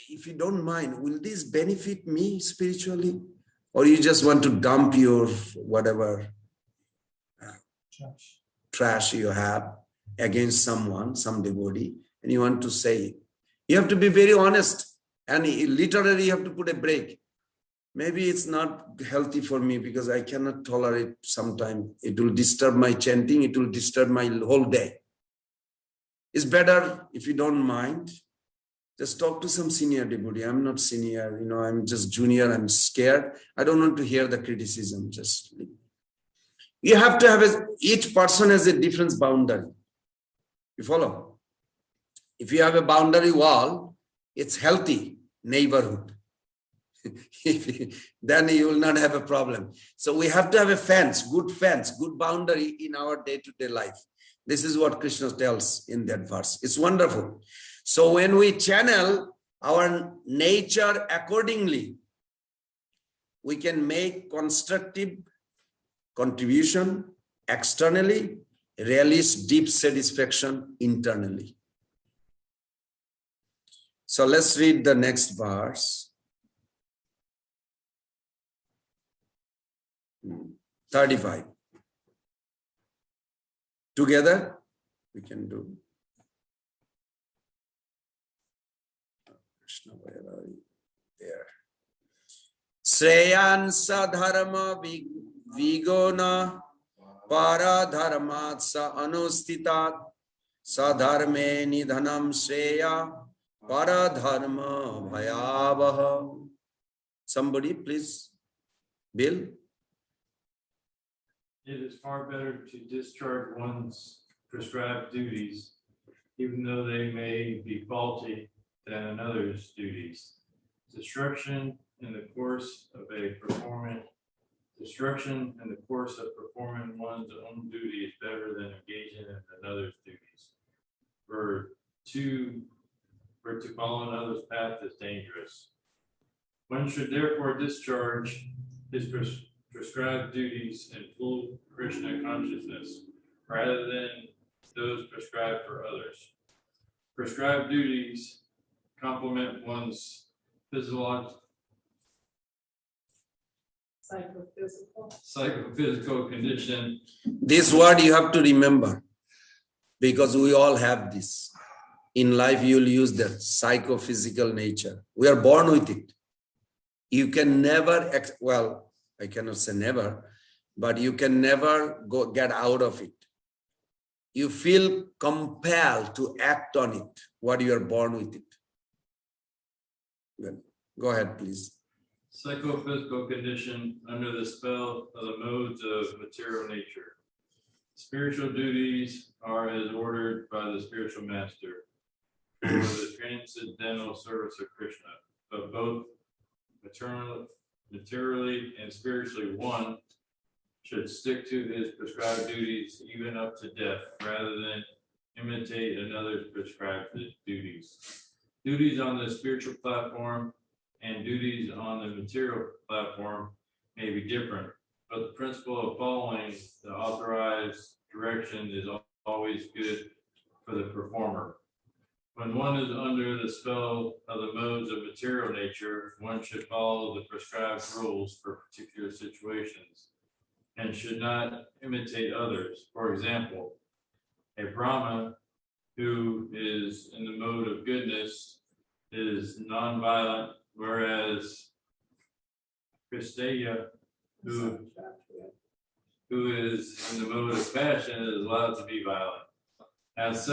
If you don't mind, will this benefit me spiritually? Or you just want to dump your whatever trash you have against someone, some devotee, and you want to say it. You have to be very honest. And literally you have to put a brake. Maybe it's not healthy for me because I cannot tolerate sometimes. It will disturb my chanting. It will disturb my whole day. It's better if you don't mind. Just talk to some senior devotee. I'm not senior, I'm just junior. I'm scared. I don't want to hear the criticism. Just you have to have each person has a different boundary. You follow? If you have a boundary wall, it's healthy neighborhood. Then you will not have a problem. So we have to have a fence, good boundary in our day-to-day life. This is what Krishna tells in that verse. It's wonderful. So when we channel our nature accordingly, we can make constructive contribution externally, release deep satisfaction internally. So let's read the next verse. 35. Together, we can do. Krishna, where are you? There. Shreyan sadharma vigona paradharmat sa anustitat sadharme nidhanam shreya paradharma bhayavaha. Somebody, please. Bill. It is far better to discharge one's prescribed duties, even though they may be faulty, than another's duties. Destruction in the course of performing one's own duty is better than engaging in another's duties. For to follow another's path is dangerous. One should therefore discharge his prescribed duties in full Krishna consciousness, rather than those prescribed for others. Prescribed duties complement one's psychophysical condition. This word you have to remember, because we all have this. In life, you will use that psychophysical nature. We are born with it. You can never, I cannot say never, but you can never get out of it. You feel compelled to act on it, what you are born with it. Good. Go ahead, please. Psychophysical condition under the spell of the modes of material nature. Spiritual duties are as ordered by the spiritual master for the transcendental service of Krishna, but both materially and spiritually one should stick to his prescribed duties even up to death, rather than imitate another's prescribed duties. Duties on the spiritual platform and duties on the material platform may be different, but the principle of following the authorized direction is always good for the performer. When one is under the spell of the modes of material nature, one should follow the prescribed rules for particular situations and should not imitate others. For example, a Brahma who is in the mode of goodness is non-violent, whereas Kristeya, who is in the mode of passion, is allowed to be violent. As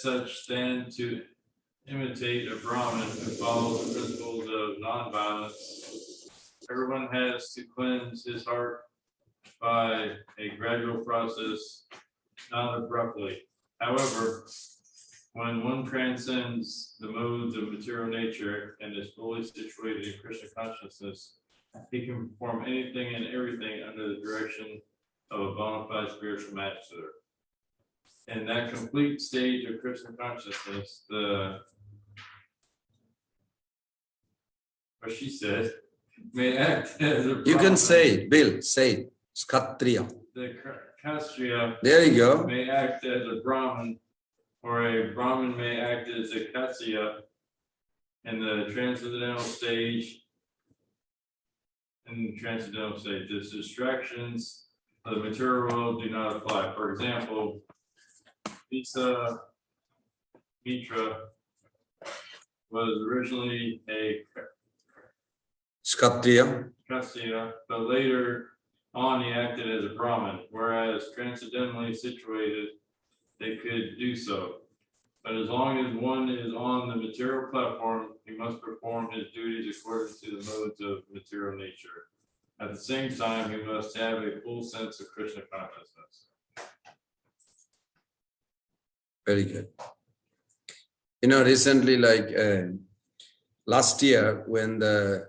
such, then to imitate a Brahmin who follows the principles of non-violence, everyone has to cleanse his heart by a gradual process, not abruptly. However, when one transcends the modes of material nature and is fully situated in Krishna consciousness, he can perform anything and everything under the direction of a bona fide spiritual master. In that complete stage of Krishna consciousness, what she said, may act as a Brahman. You can say it, Bill, say it. Kshatriya. The Kshatriya There you go. may act as a Brahman, or a Brahman may act as a Kshatriya in the transcendental stage. The distractions of the material world do not apply. For example, Lisa Mitra was originally a Kshatriya. Kshatriya, but later on he acted as a Brahmin, whereas transcendentally situated, they could do so. But as long as one is on the material platform, he must perform his duties according to the modes of material nature. At the same time, he must have a full sense of Krishna consciousness. Very good. Recently, last year, when the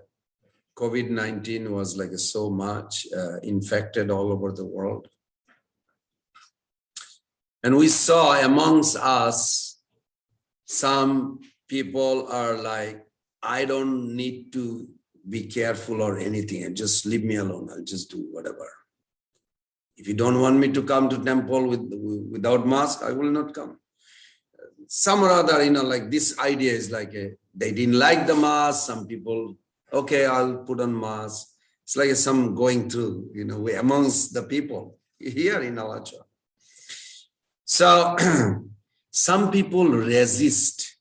COVID-19 was so much infected all over the world, and we saw amongst us, some people are like, I don't need to be careful or anything, and just leave me alone. I'll just do whatever. If you don't want me to come to temple without mask, I will not come. Some or other, this idea is they didn't like the mask. Some people, okay, I'll put on mask. It's like some going through, amongst the people here in Alacha. So some people resist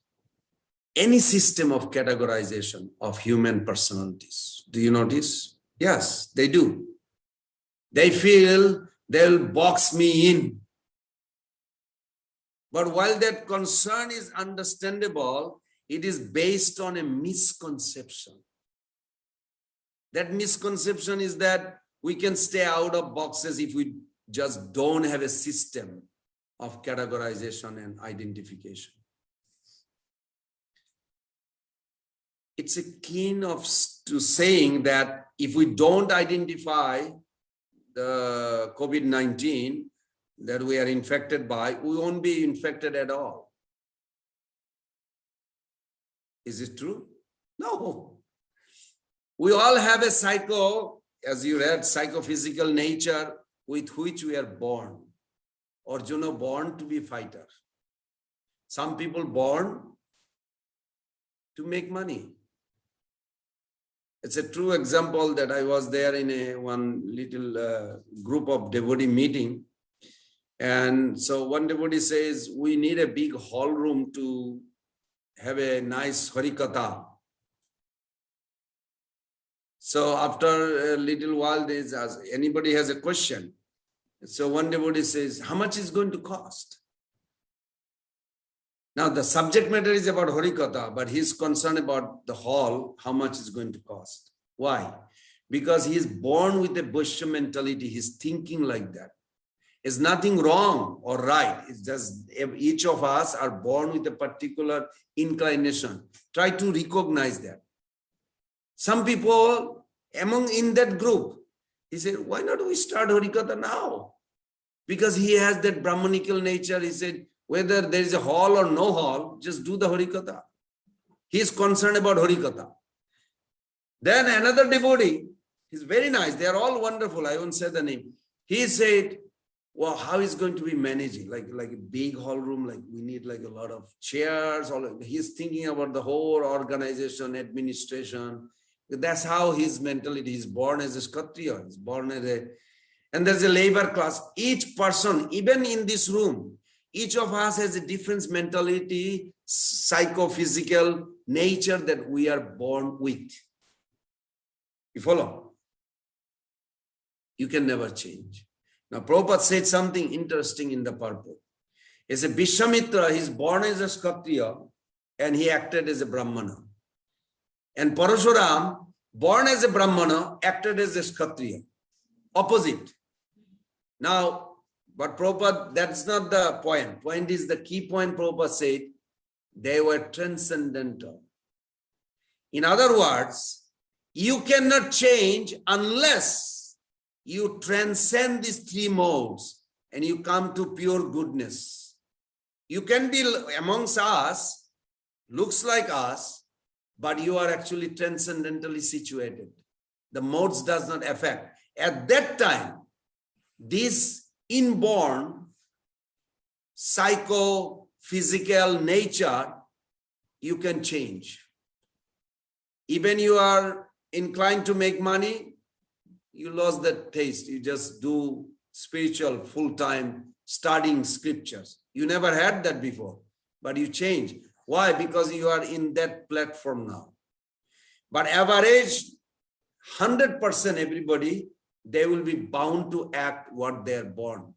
any system of categorization of human personalities. Do you notice? Yes, they do. They feel they'll box me in. But while that concern is understandable, it is based on a misconception. That misconception is that we can stay out of boxes if we just don't have a system of categorization and identification. It's akin to saying that if we don't identify the COVID-19 that we are infected by, we won't be infected at all. Is it true? No. We all have a as you read, psychophysical nature with which we are born. Arjuna born to be a fighter. Some people born to make money. It's a true example that I was there in one little group of devotee meeting. And so one devotee says, we need a big hall room to have a nice Harikatha. So after a little while, anybody has a question. So one devotee says, how much is going to cost? Now the subject matter is about Harikatha, but he's concerned about the hall, how much is going to cost. Why? Because he is born with a Vaishya mentality. He's thinking like that. There's nothing wrong or right. It's just each of us are born with a particular inclination. Try to recognize that. Some people in that group, he said, why not we start Harikatha now? Because he has that Brahmanical nature. He said, whether there is a hall or no hall, just do the Harikatha. He is concerned about Harikatha. Then another devotee, he's very nice. They are all wonderful. I won't say the name. He said, well, how is going to be managing? Like a big hall room, like we need like a lot of chairs. He's thinking about the whole organization, administration. That's how his mentality. He's born as a Kshatriya. He's born as a, and there's a labor class. Each person, even in this room, each of us has a different mentality, psychophysical nature that we are born with. You follow? You can never change. Now, Prabhupada said something interesting in the purport. He said, Vishwamitra, he's born as a Kshatriya and he acted as a Brahmana. And Parashuram, born as a Brahmana, acted as a Kshatriya. Opposite. Now, but Prabhupada, that's not the point. Point is the key point Prabhupada said, they were transcendental. In other words, you cannot change unless you transcend these three modes and you come to pure goodness. You can be amongst us, looks like us, but you are actually transcendentally situated. The modes does not affect. At that time, this inborn psycho-physical nature, you can change. Even you are inclined to make money, you lost that taste. You just do spiritual full-time studying scriptures. You never had that before, but you change. Why? Because you are in that platform now. But average 100% everybody, they will be bound to act what they are born.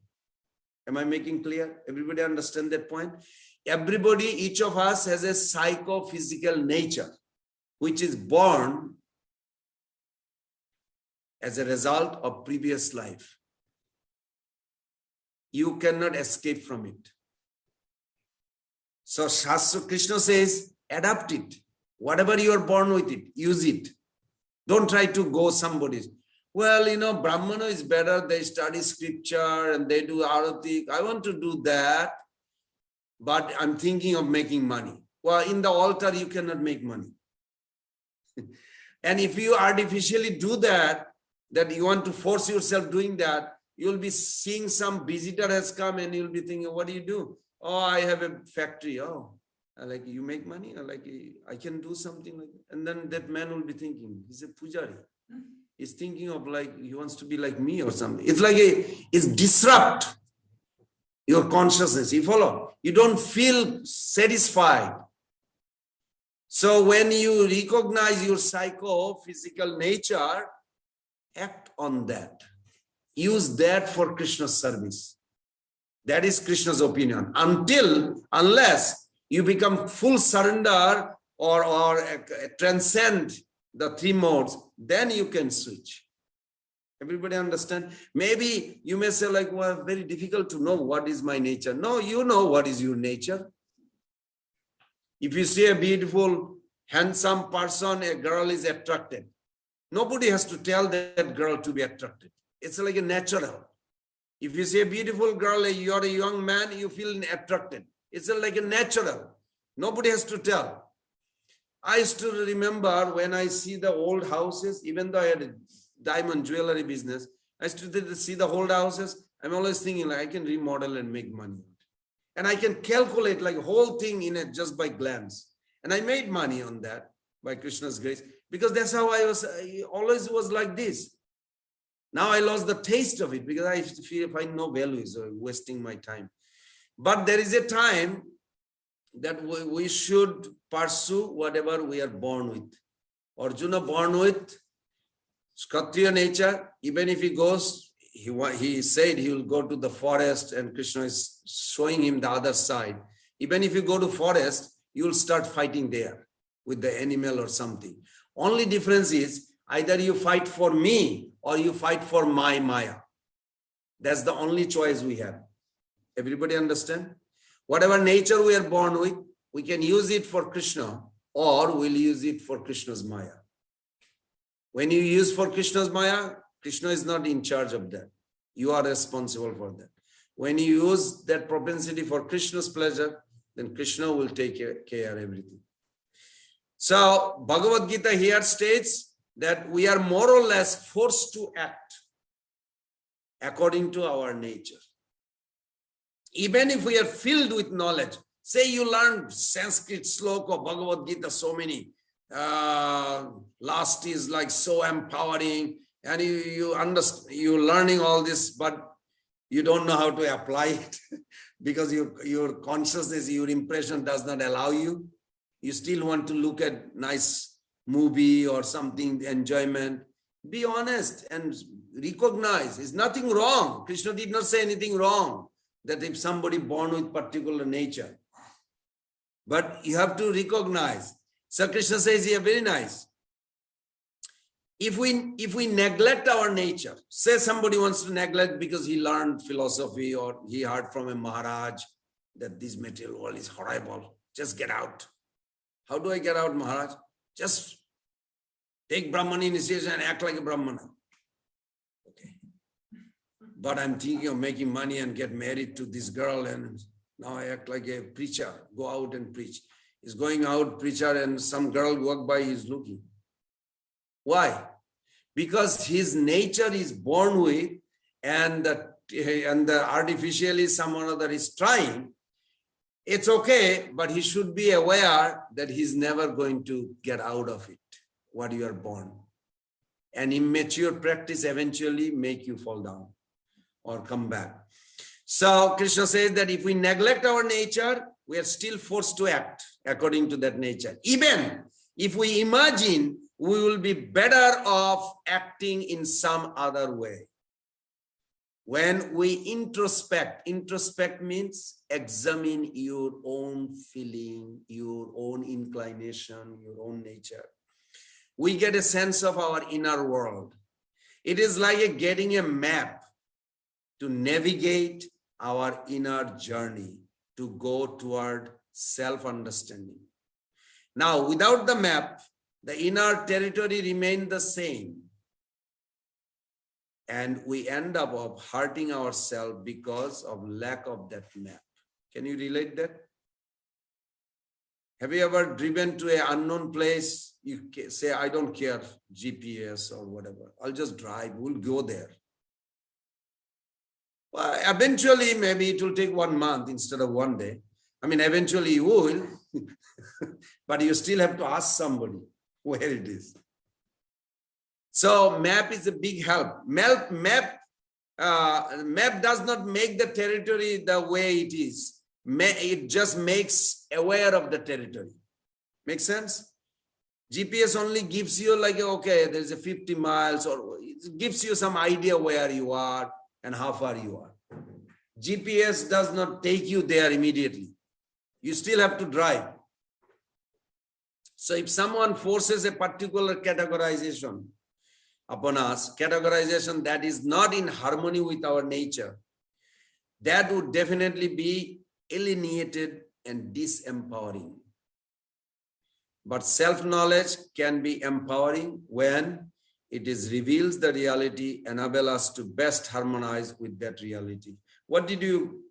Am I making clear? Everybody understand that point? Everybody, each of us has a psycho-physical nature, which is born as a result of previous life. You cannot escape from it. So Shastra Krishna says, adapt it. Whatever you are born with it, use it. Don't try to go somebody's. Well, Brahmana is better. They study scripture and they do arati. I want to do that, but I'm thinking of making money. Well, in the altar, you cannot make money. And if you artificially do that you want to force yourself doing that, you'll be seeing some visitor has come and you'll be thinking, what do you do? Oh, I have a factory. Oh, like you make money? Like I can do something like that. And then that man will be thinking, he's a pujari. He's thinking of like, he wants to be like me or something. It's like it's disrupt your consciousness. You follow? You don't feel satisfied. So when you recognize your psycho-physical nature, act on that. Use that for Krishna's service. That is Krishna's opinion. Unless you become full surrender or transcend the three modes, then you can switch. Everybody understand? Maybe you may say like, well, very difficult to know what is my nature. No, you know what is your nature. If you see a beautiful, handsome person, a girl is attracted. Nobody has to tell that girl to be attracted. It's like a natural. If you see a beautiful girl, you're a young man, you feel attracted. It's like a natural. Nobody has to tell. I used to remember when I see the old houses, even though I had a diamond jewelry business, I used to see the old houses. I'm always thinking like I can remodel and make money. And I can calculate like whole thing in it just by glance. And I made money on that by Krishna's grace, because that's how I always was like this. Now I lost the taste of it because I feel find no value, so wasting my time. But there is a time that we should pursue whatever we are born with. Arjuna born with Kshatriya nature. Even if he goes, he said he will go to the forest and Krishna is showing him the other side. Even if you go to forest, you will start fighting there with the animal or something. Only difference is either you fight for me or you fight for my Maya. That's the only choice we have. Everybody understand? Whatever nature we are born with, we can use it for Krishna or we'll use it for Krishna's Maya. When you use for Krishna's Maya, Krishna is not in charge of that. You are responsible for that. When you use that propensity for Krishna's pleasure, then Krishna will take care of everything. So Bhagavad Gita here states that we are more or less forced to act according to our nature. Even if we are filled with knowledge, say you learn Sanskrit sloka, Bhagavad Gita, so many, last is like so empowering, and you understand, you're learning all this, but you don't know how to apply it because your consciousness, your impression does not allow you. You still want to look at nice movie or something, enjoyment. Be honest and recognize there's nothing wrong. Krishna did not say anything wrong that if somebody born with particular nature. But you have to recognize. So Krishna says here, very nice. If we neglect our nature, say somebody wants to neglect because he learned philosophy or he heard from a Maharaj that this material world is horrible, just get out. How do I get out, Maharaj? Just take Brahman initiation and act like a Brahmana. Okay. But I'm thinking of making money and get married to this girl, and now I act like a preacher, go out and preach. He's going out, preacher, and some girl walk by, he's looking. Why? Because his nature is born with, and the artificially someone other is trying. It's okay, but he should be aware that he's never going to get out of it, what you are born. And immature practice eventually make you fall down or come back. So Krishna says that if we neglect our nature, we are still forced to act according to that nature. Even if we imagine we will be better off acting in some other way. When we introspect means examine your own feeling, your own inclination, your own nature. We get a sense of our inner world. It is like getting a map to navigate our inner journey, to go toward self-understanding. Now, without the map, the inner territory remains the same. And we end up hurting ourselves because of lack of that map. Can you relate that? Have you ever driven to an unknown place? You say, I don't care, GPS or whatever. I'll just drive, we'll go there. Well, eventually, maybe it will take 1 month instead of 1 day. I mean, eventually you will, but you still have to ask somebody where it is. So map is a big help. Map does not make the territory the way it is. It just makes aware of the territory. Make sense? GPS only gives you like, okay, there's a 50 miles, or it gives you some idea where you are and how far you are. GPS does not take you there immediately. You still have to drive. So if someone forces a particular categorization upon us, categorization that is not in harmony with our nature, that would definitely be alienated and disempowering. But self-knowledge can be empowering when it reveals the reality, enable us to best harmonize with that reality. What did you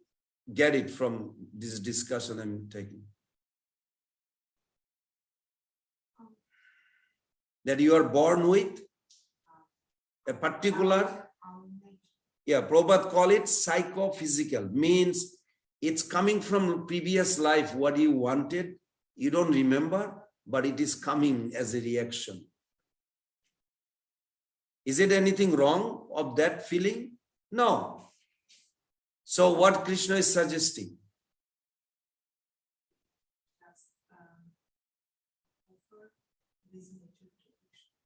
get it from this discussion I'm taking? That you are born with a particular, Prabhupada call it psychophysical, means it's coming from previous life, what you wanted, you don't remember, but it is coming as a reaction. Is it anything wrong of that feeling? No. So what Krishna is suggesting?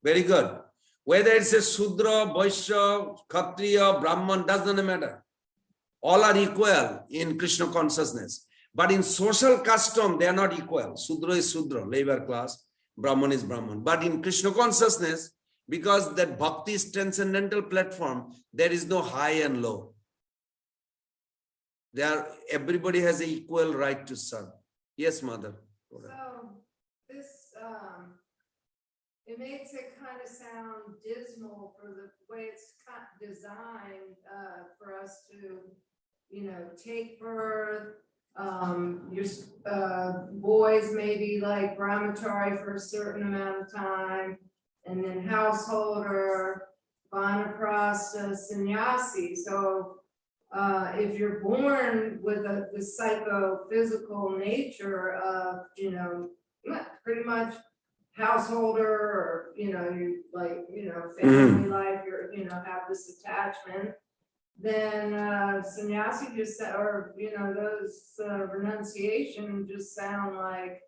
Very good. Whether it's a Sudra, Vaishya, Kshatriya, Brahman, doesn't matter. All are equal in Krishna consciousness. But in social custom, they are not equal. Sudra is Sudra, labor class. Brahman is Brahman. But in Krishna consciousness, because that bhakti is transcendental platform, there is no high and low. Everybody has an equal right to serve. Yes, mother. So this, it makes it kind of sound dismal for the way it's designed for us to take birth. Your boys maybe like brahmachari for a certain amount of time, and then householder, vanaprastha, sannyasi. So if you're born with the psychophysical nature of, pretty much householder, or, you like, family life, have this attachment, then sannyasi just, or, those renunciation just sound like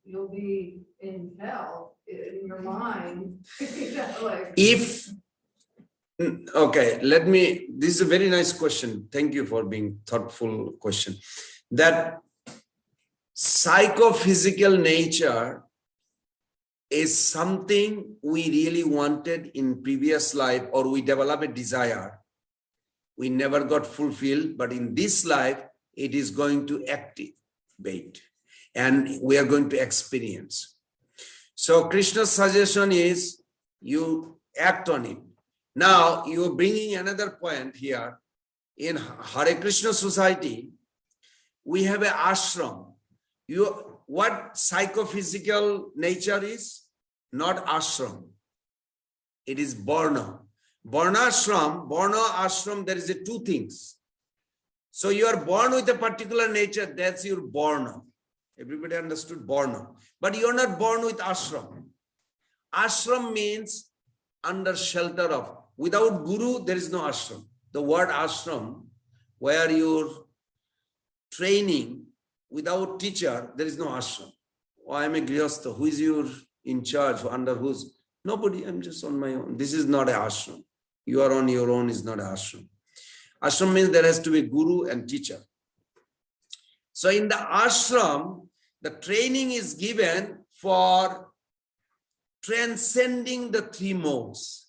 you'll be in hell in your mind. Like, Okay, this is a very nice question. Thank you for being thoughtful question. That psychophysical nature is something we really wanted in previous life, or we develop a desire. We never got fulfilled, but in this life, it is going to activate and we are going to experience. So Krishna's suggestion is you act on it. Now you're bringing another point here. In Hare Krishna society, we have an ashram. What psychophysical nature is? Not ashram. It is varna. Varna ashram, there is two things. So you are born with a particular nature, that's your varna. Everybody understood varna. But you are not born with ashram. Ashram means under shelter of. Without guru, there is no ashram. The word ashram, where you're training, without teacher, there is no ashram. Oh, I am a grihastha. Who is your in charge? Under whose? Nobody. I'm just on my own. This is not an ashram. You are on your own is not an ashram. Ashram means there has to be guru and teacher. So in the ashram, the training is given for transcending the three modes.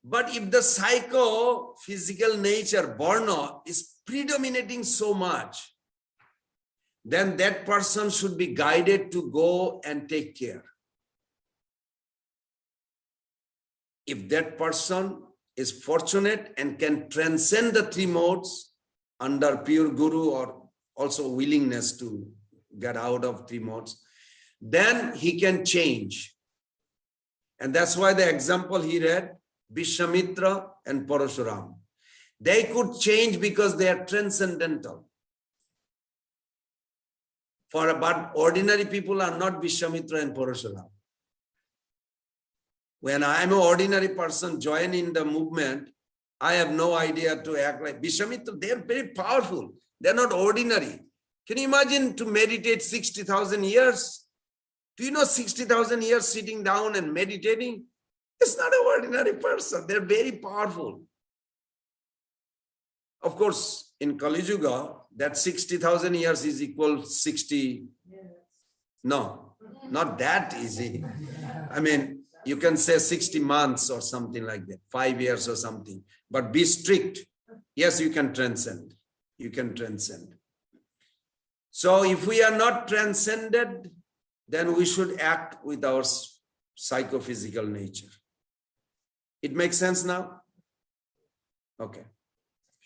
But if the psychophysical nature, varna, is predominating so much, then that person should be guided to go and take care. If that person is fortunate and can transcend the three modes under pure guru, or also willingness to get out of three modes, then he can change. And that's why the example he read, Vishwamitra and Parashuram. They could change because they are transcendental. But ordinary people are not Vishwamitra and Parashuram. When I am an ordinary person joining the movement, I have no idea to act like Vishwamitra. They are very powerful. They are not ordinary. Can you imagine to meditate 60,000 years? Do you know 60,000 years sitting down and meditating? It's not an ordinary person. They're very powerful. Of course, in Kali Yuga, that 60,000 years is equal 60. No, not that easy. I mean, you can say 60 months or something like that, 5 years or something, but be strict. Yes, you can transcend. You can transcend. So if we are not transcended, then we should act with our psychophysical nature. It makes sense now? Okay.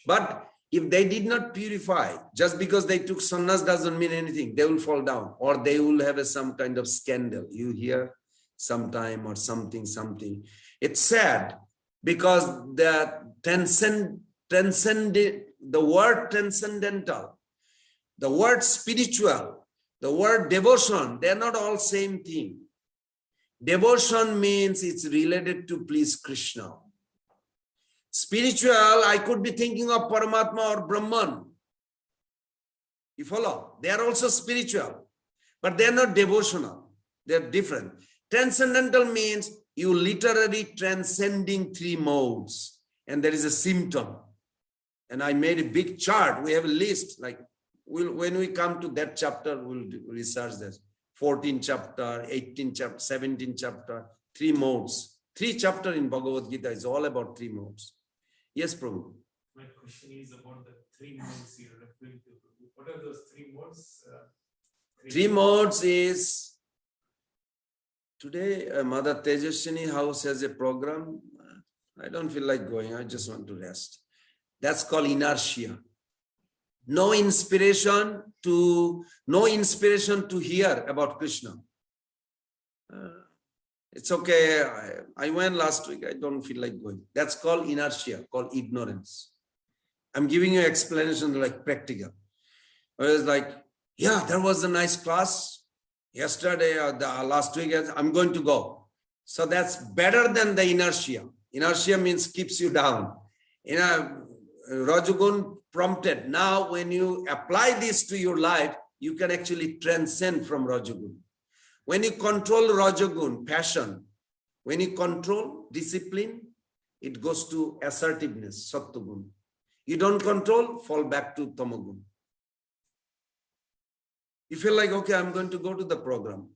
But if they did not purify, just because they took sannyas doesn't mean anything. They will fall down, or they will have some kind of scandal. You hear sometime or something. It's sad because the the word transcendental, the word spiritual, the word devotion, they're not all same thing. Devotion means it's related to please Krishna. Spiritual, I could be thinking of Paramatma or Brahman. You follow? They are also spiritual, but they are not devotional. They are different. Transcendental means you literally transcending three modes, and there is a symptom. And I made a big chart. We have a list. Like when we come to that chapter, we'll research this. 14th chapter, 18th chapter, 17th chapter, three modes. 3 chapters in Bhagavad Gita is all about 3 modes. Yes, Prabhu. My question is about the 3 modes you're referring to. What are those 3 modes? 3 modes is, today Mother Tejaswini house has a program. I don't feel like going. I just want to rest. That's called inertia. No inspiration to hear about Krishna. It's okay. I went last week. I don't feel like going. That's called inertia, called ignorance. I'm giving you explanation like practical. Whereas like, yeah, there was a nice class yesterday or last week. I'm going to go. So that's better than the inertia. Inertia means keeps you down. Rajagun prompted. Now, when you apply this to your life, you can actually transcend from Rajagun. When you control Rajagun, passion, when you control discipline, it goes to assertiveness, Sattvagun. You don't control, fall back to Tamagun. You feel like, okay, I'm going to go to the program.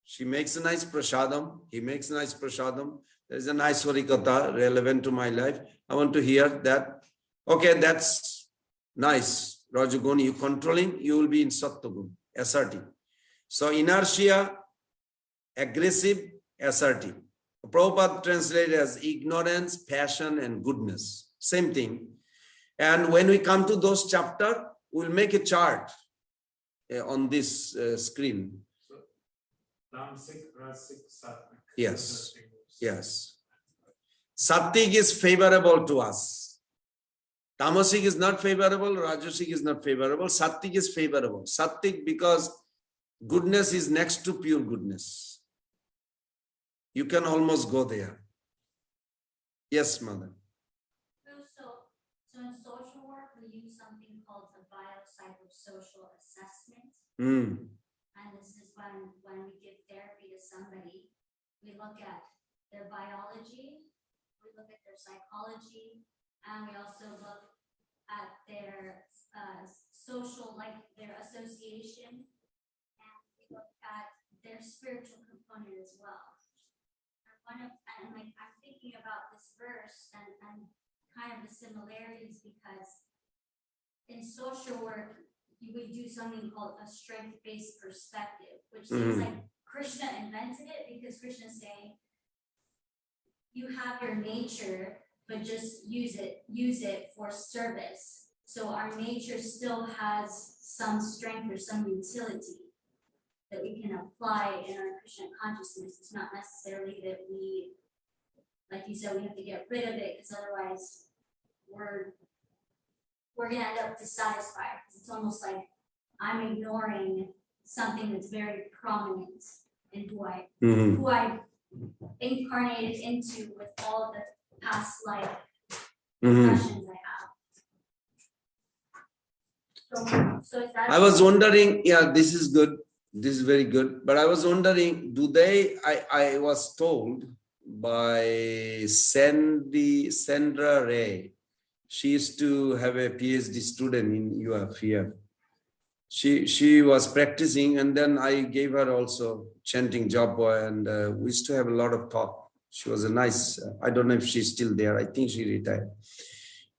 She makes a nice prasadam. He makes a nice prasadam. There is a nice harikatha relevant to my life. I want to hear that. Okay, that's nice. Rajagun, you controlling, you will be in Sattvagun, assertive. So inertia, aggressive, assertive. Prabhupada translated as ignorance, passion, and goodness. Same thing. And when we come to those chapters, we'll make a chart on this screen. So, Tamasic, Rasic, Sattvic. Yes. Yes. Sattvic is favorable to us. Tamasic is not favorable. Rajasic is not favorable. Sattvic is favorable. Sattvic because goodness is next to pure goodness. You can almost go there. Yes, mother. So in social work, we use something called the biopsychosocial assessment. And this is when we give therapy to somebody, we look at their biology, we look at their psychology, and we also look at their social, like their association, and we look at their spiritual component as well. And like I'm thinking about this verse and kind of the similarities, because in social work we do something called a strength-based perspective, which seems like Krishna invented it, because Krishna is saying you have your nature, but just use it for service. So our nature still has some strength or some utility that we can apply in our Krishna consciousness. It's not necessarily that we, like you said, we have to get rid of it, because otherwise we're gonna end up dissatisfied. Because it's almost like I'm ignoring something that's very prominent in who I incarnated into with all of the past life impressions I have. So is that? I was wondering, yeah, this is good. This is very good. But I was wondering, I was told by Sandra Ray. She used to have a PhD student in UF here. She was practicing, and then I gave her also chanting job boy, and we used to have a lot of talk. She was a nice, I don't know if she's still there. I think she retired.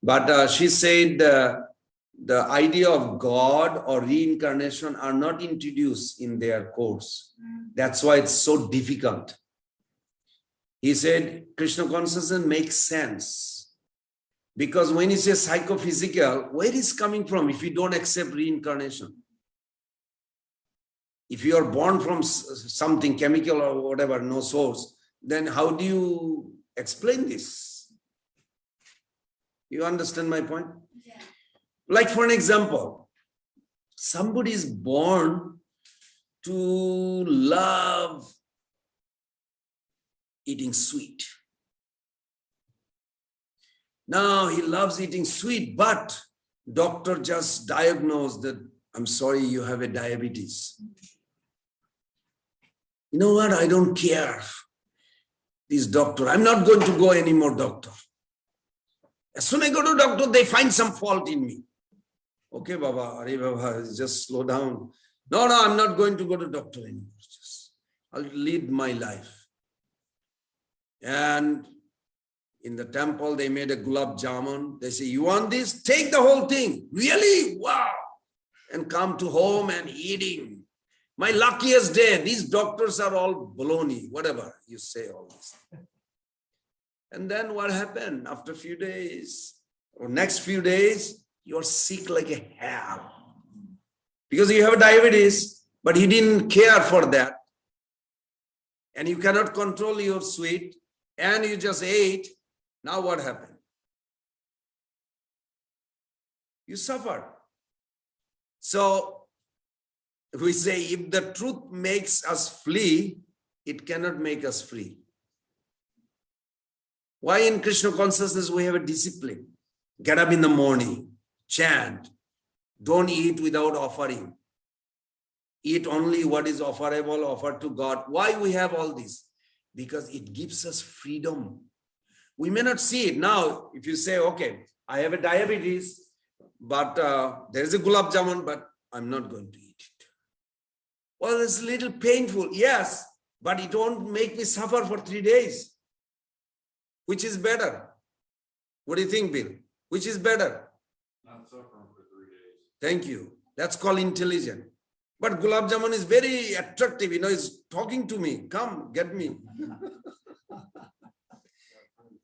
But she said the idea of God or reincarnation are not introduced in their course. That's why it's so difficult. He said Krishna consciousness makes sense. Because when you say psychophysical, where is coming from if you don't accept reincarnation? If you are born from something chemical or whatever, no source, then how do you explain this? You understand my point? Yeah. Like for an example, somebody is born to love eating sweet. Now he loves eating sweet, but doctor just diagnosed that, I'm sorry, you have a diabetes. You know what? I don't care. This doctor, I'm not going to go anymore, doctor. As soon as I go to doctor, they find some fault in me. Okay, Baba, Hare Baba, just slow down. No, I'm not going to go to doctor anymore. I'll lead my life. And in the temple, they made a gulab jamun. They say, you want this? Take the whole thing. Really? Wow. And come to home and eating. My luckiest day. These doctors are all baloney, whatever you say all this. And then what happened? After a few days, or next few days, you're sick like a hell. Because you have diabetes, but he didn't care for that. And you cannot control your sweet, and you just ate. Now what happened? You suffered. So we say, if the truth makes us flee, it cannot make us free. Why in Krishna consciousness we have a discipline? Get up in the morning, chant, don't eat without offering. Eat only what is offerable, offered to God. Why we have all this? Because it gives us freedom. We may not see it now. If you say, okay, I have a diabetes, but there is a gulab jamun, but I'm not going to eat it. Well, it's a little painful, yes, but it won't make me suffer for 3 days. Which is better? What do you think, Bill? Which is better? Not suffering for 3 days. Thank you. That's called intelligent. But gulab jamun is very attractive. It's talking to me. Come, get me.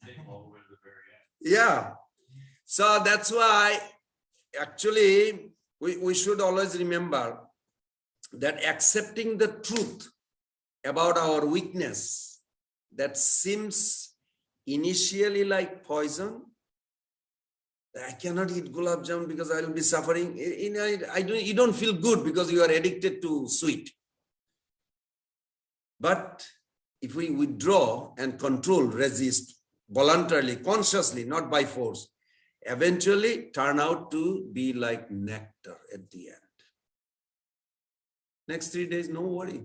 Take all the way to the very end. Yeah. So that's why actually we should always remember that accepting the truth about our weakness that seems initially like poison. I cannot eat gulab jamun because I will be suffering. You don't feel good because you are addicted to sweet. But if we withdraw and control, resist voluntarily, consciously, not by force, eventually turn out to be like nectar at the end. Next 3 days, no worry.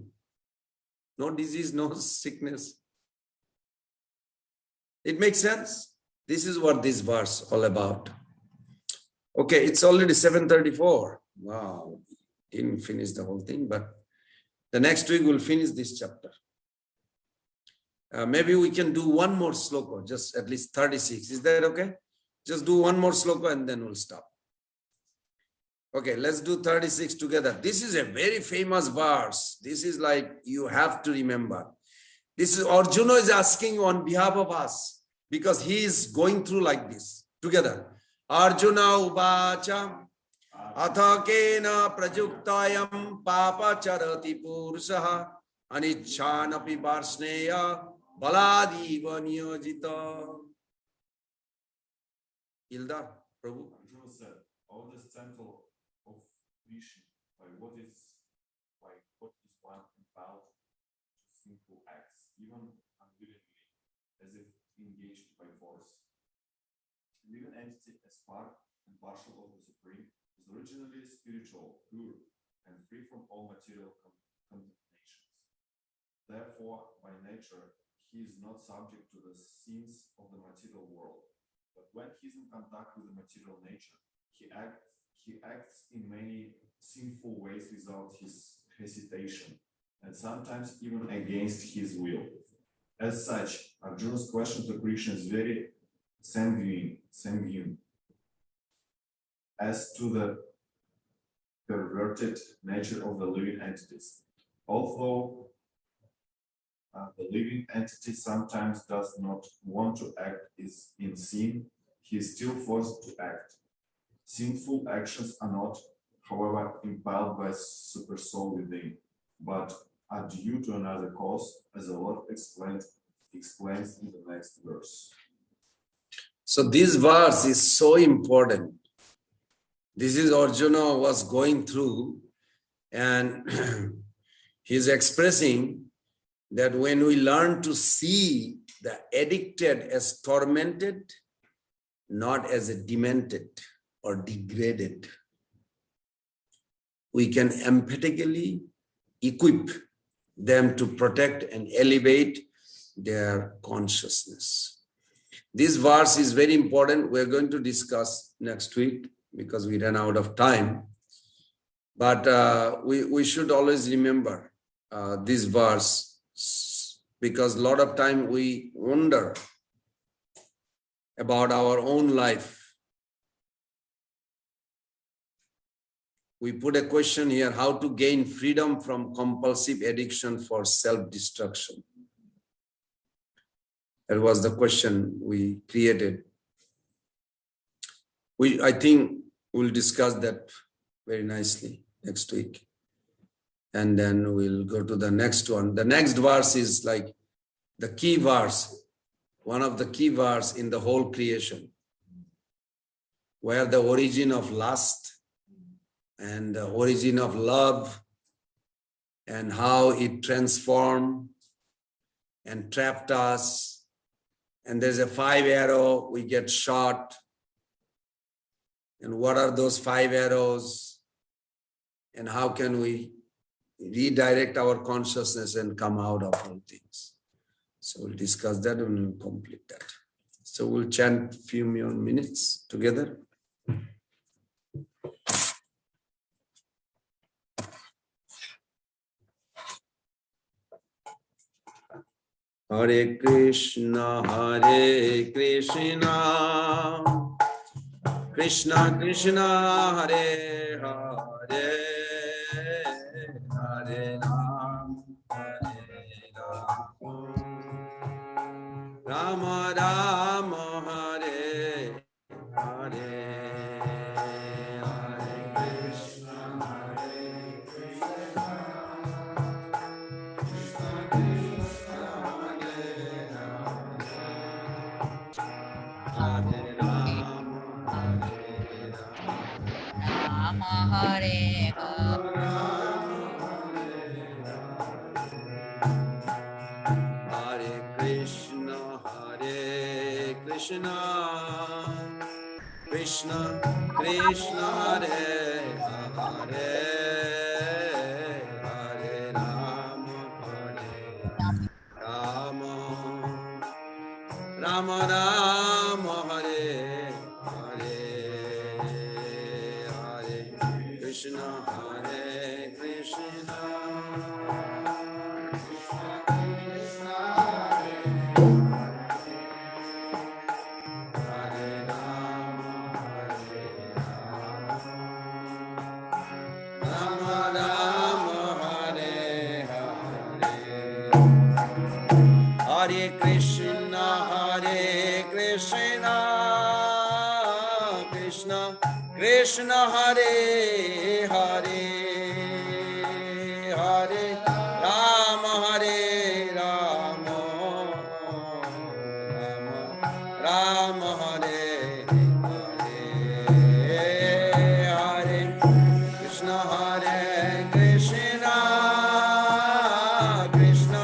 No disease, no sickness. It makes sense? This is what this verse all about. Okay, it's already 7:34. Wow, didn't finish the whole thing, but the next week we'll finish this chapter. Maybe we can do one more sloka, just at least 36. Is that okay? Just do one more sloka and then we'll stop. Okay, let's do 36 together. This is a very famous verse. This is like you have to remember. This is Arjuna is asking on behalf of us, because he is going through like this. Together. Arjuna uvacha atha kena prajuktayam papa charati purushaha anichanapi varsneya baladiva niyojita. Ildar, Prabhu. Arjuna said, all this temple of vision, by what is one compelled to sinful acts, even unwillingly, as if engaged by force. Living entity as part and partial of the Supreme is originally spiritual, pure, and free from all material contaminations. Therefore, by nature, he is not subject to the sins of the material world. But when he is in contact with the material nature, he acts in many sinful ways without his hesitation, and sometimes even against his will. As such, Arjuna's question to Krishna is very sanguine as to the perverted nature of the living entities. Although the living entity sometimes does not want to act in sin, he is still forced to act. Sinful actions are not, however, impelled by super soul within, but are due to another cause, as the Lord explains in the next verse. So this verse is so important. This is Arjuna was going through, and he's expressing that when we learn to see the addicted as tormented, not as a demented or degraded, we can empathetically equip them to protect and elevate their consciousness. This verse is very important. We're going to discuss next week because we ran out of time. But we should always remember this verse, because a lot of time we wonder about our own life. We put a question here, how to gain freedom from compulsive addiction for self-destruction. That was the question we created. I think we'll discuss that very nicely next week. And then we'll go to the next one. The next verse is like the key verse, one of the key verse in the whole creation, where the origin of lust and the origin of love and how it transformed and trapped us. And there's a 5 arrow, we get shot. And what are those 5 arrows? And how can we redirect our consciousness and come out of all things? So we'll discuss that and we'll complete that. So we'll chant a few more minutes together. Hare Krishna, Krishna Krishna, Hare Hare, Hare Ram, Rama Rama, Hare Hare. Hare Krishna, Krishna Krishna, Hare Hare, Hare Rama, Rama Rama, Hare Hare, Hare Krishna, Hare Krishna. Hare Krishna, Krishna Krishna, Hare Hare, Hare Rama, Hare Rama, Rama Hare Hare, Hare Krishna, Hare Krishna, Krishna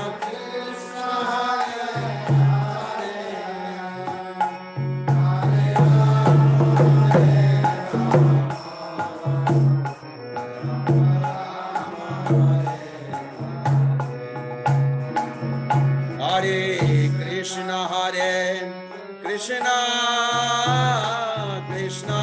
Krishna,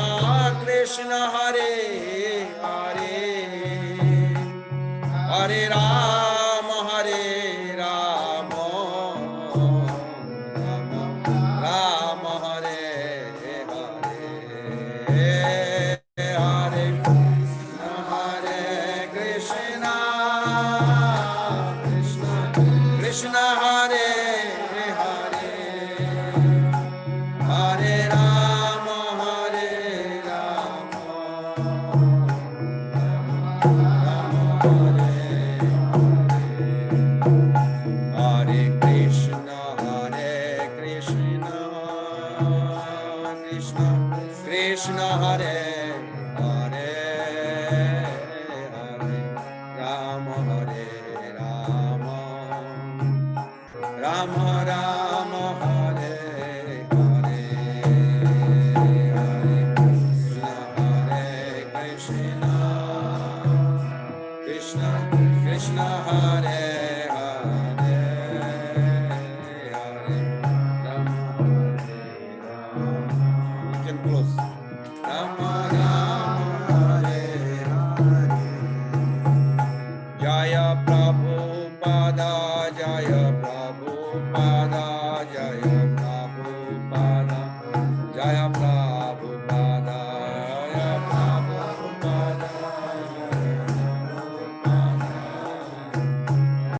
Krishna Krishna, Hare Hare, Hare Rama, Hare Rama, Rama Hare Hare, Hare Krishna, Krishna Krishna, Hare Jaya Prabhupada,